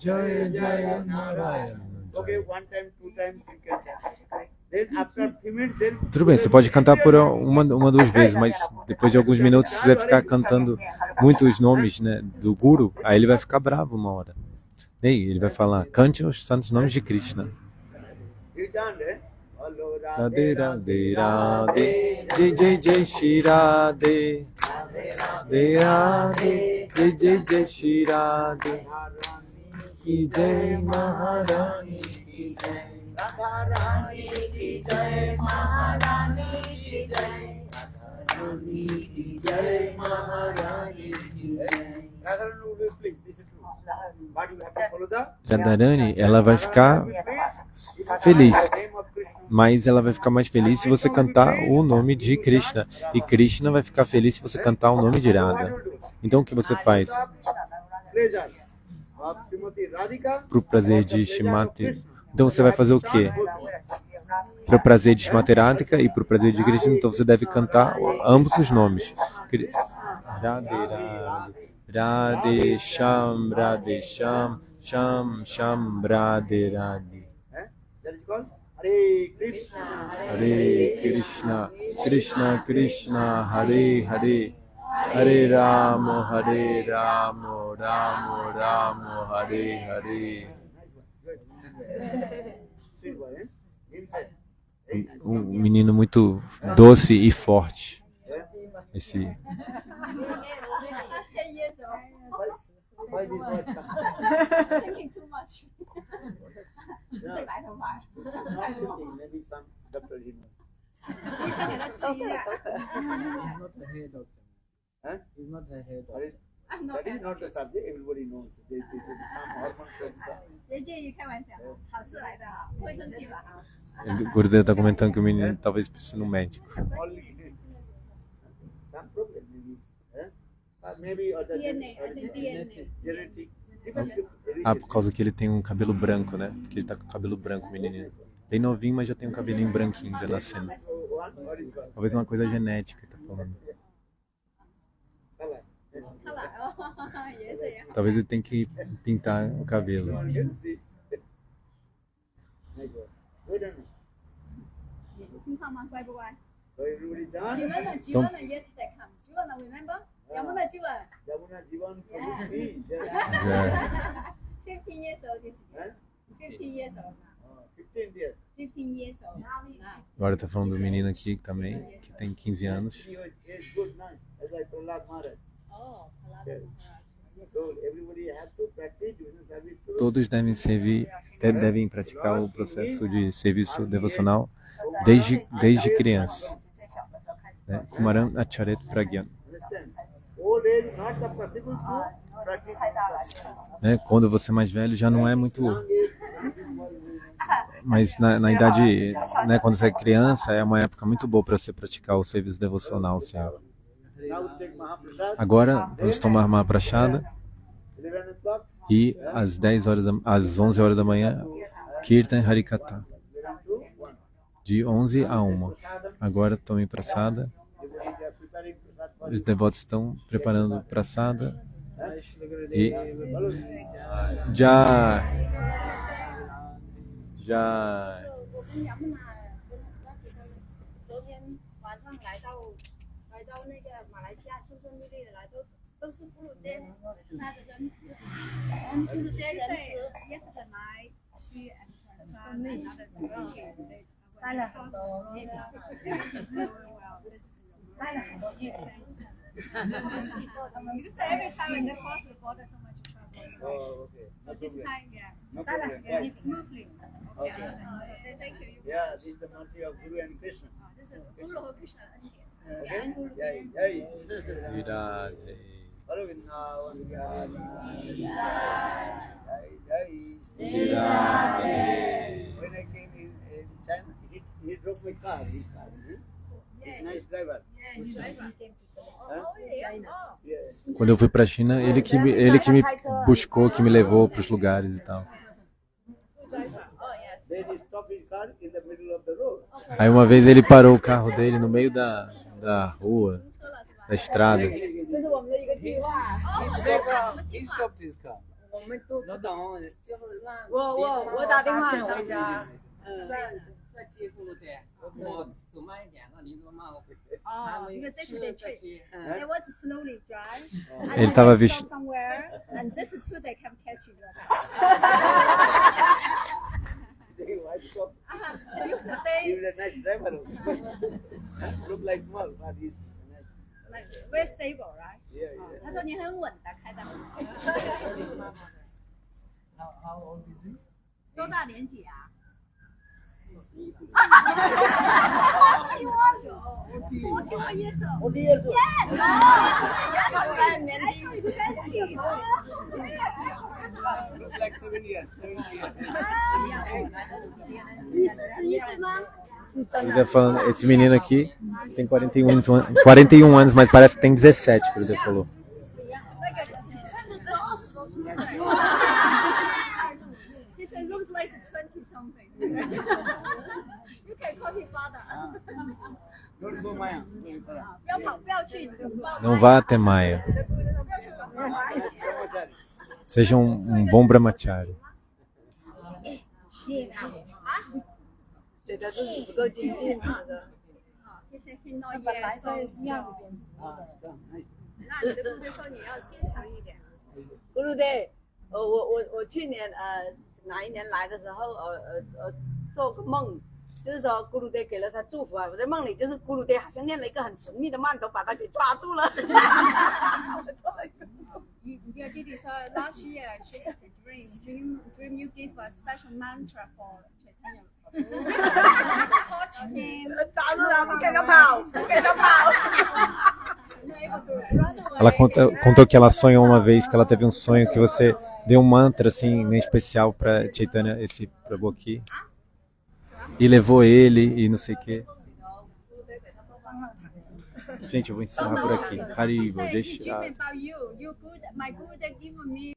Jaya Jaya Narayana. Okay, one time, two times you can chant. Then after 3 minutes, then tudo bem, você pode cantar por uma, 2 vezes, mas depois de alguns minutos, se você ficar cantando muitos nomes, né, do Guru, aí ele vai ficar bravo uma hora. E aí, ele vai falar, cante os santos nomes de Krishna. Bolo Radhe Radhe Radhe, Jai Jai Jai Shri Radhe, Radhe Radhe, Jai Jai Jai Shri Radhe, Ki Jai Maharani Ki Jai, Radha Rani ki jai, Maharani ki jai, Radha Rani ki jai, Maharani ki jai. Radha Rani will be pleased, this is true. But you have to follow the Radharani, ela vai ficar feliz, mas ela vai ficar mais feliz se você cantar o nome de Krishna, e Krishna vai ficar feliz se você cantar o nome de Radha. Então o que você faz? pleasure of Srimati Radhika. Para o prazer de Shrimati. Então você vai fazer o quê? Para o prazer de Shrimati Radhika e para o prazer de Krishna, então você deve cantar ambos os nomes. Radhe Radhe, Radhe Sham, Sham Sham, Radhe Radhe. That is called Hare Krishna. Hare Krishna, Krishna Krishna, Hare Hare, Hare Rama, Rama Rama, Hare Hare. Sweet boy, eh? Inside. Um menino muito doce e forte. Esse 10 years old. Why this word come? Taking too much. 最白头发。 Not 50, maybe some doctor he knows. 醫生係得知啊。 Not a hair doctor. Huh? He's not a hair What doctor. is- That is not the subject, everybody knows. There is some hormone producer. 你介意開玩笑，好事來的啊，不會生氣吧？ O Gurudev está comentando que o menino talvez precise de um médico. Only some problem maybe. Maybe other DNA, I think DNA. genetic. Different. Ah, por causa que ele tem um cabelo branco, né? Porque ele tá com cabelo branco, o menininho. Bem novinho, mas já tem um cabelinho branquinho já nascendo. So what is called? Talvez uma coisa genética, tá falando. Color. 他來哦，也這樣。 Talvez ele tenha que pintar o cabelo. See? Good enough. 聽話嗎？乖不乖？ So everybody done? Jivan yesterday come. Jivan remember? Yamuna Jivan. Yamuna Jivan for the trees. Já 15 years old this year. 15 years old now. 15 years. 15 years old now. agora tá falando do menino aqui também, que tem 15 anos. He was good now, as I told Lord Maharaj. Oh, So everybody has to practice devotional service to Todos devem praticar o processo de serviço devocional desde criança. Né? Kumaran Acharet Pragyan. understand. Old age not the possible to practice. Né? Quando você é mais velho já não é muito... Mas na idade, né, quando você é criança, é uma época muito boa para você praticar o serviço devocional, Senhor. Now we take Mahaprasad. Agora vamos tomar Mahaprasada 11 o'clock. e às 11 horas da manhã, Kirtan Harikatha, 11 to 1. de 11 a 1. Agora tomem Prasada, Everybody they are preparing prasad for os devotos estão preparando Prasada e já 我跟杨木昨天晚上来到那个马来西亚出生率的来都是布鲁登，他的人吃，布鲁登人吃，yesterday night she and her son another day 带了很多，带了很多地方。Because every time when they cross the border, so much trouble. Oh, okay. So this time, yeah, No problem. yeah, it's smoothly. Okay. Yeah, thank you. Yeah, this is the mercy of Guru and Krishna. 这是咕噜和 Krishna 的恩典， Okay? 感恩咕噜。 Jai, jai. Hello, Vrindavan. Jai, jai. When I came in China, he drove my car. His car. He's a nice driver. Huh? Yeah. Quando eu fui pra China, ele que me buscou, que me levou pros lugares e tal. Then he stopped his car in the middle of the road. Aí uma vez ele parou o carro dele no meio da rua, da estrada. 这是我们的一个计划。 He stopped his car. 我们都老董就是让我打电话回家，再接布鲁德，我走慢一点，让你多慢我。哦，because this is the trick. They want to slowly drive. Ele tava Stop vestido. somewhere, and this is true. They can catch you. He was stopped. Because stay He's a nice driver. Look like small, but he's nice. like very stable, right? Yeah, yeah. 他说你很稳的，开的。 How old is he? 多大年纪啊？41 years old. 40 years old. Looks like 7 years. 7 years. 你41岁吗？ Ele tá falando, esse menino aqui tem 41 anos, mas parece que tem 17, que ele falou. He said looks like 20 something. You can call him father. Don't go Maya. 不要跑，不要去。 Não vá até Maia. Seja um bom brahmachari. 觉得自己不够精进嘛的。 He said he not 本来 yet 在 so 庙里边。 Nice. 那你的姑就说你要坚强一点。咕噜对，我去年哪一年来的时候做个梦，就是说咕噜爹给了他祝福啊，我在梦里就是咕噜爹好像念了一个很神秘的曼陀，把他给抓住了。 Your Didi said last year she had a dream you give a special mantra for Chaitanya. Coach him. 抓住他，不给他跑，不给他跑。 Ela contou que ela sonhou uma vez, que ela teve um sonho que você deu um mantra assim, em especial para Chaitanya, esse Prabhu aqui, e levou ele e não sei o que. Gente, eu vou encerrar por aqui. Haribo, Say, deixa. dream about you. You good. My good. They give me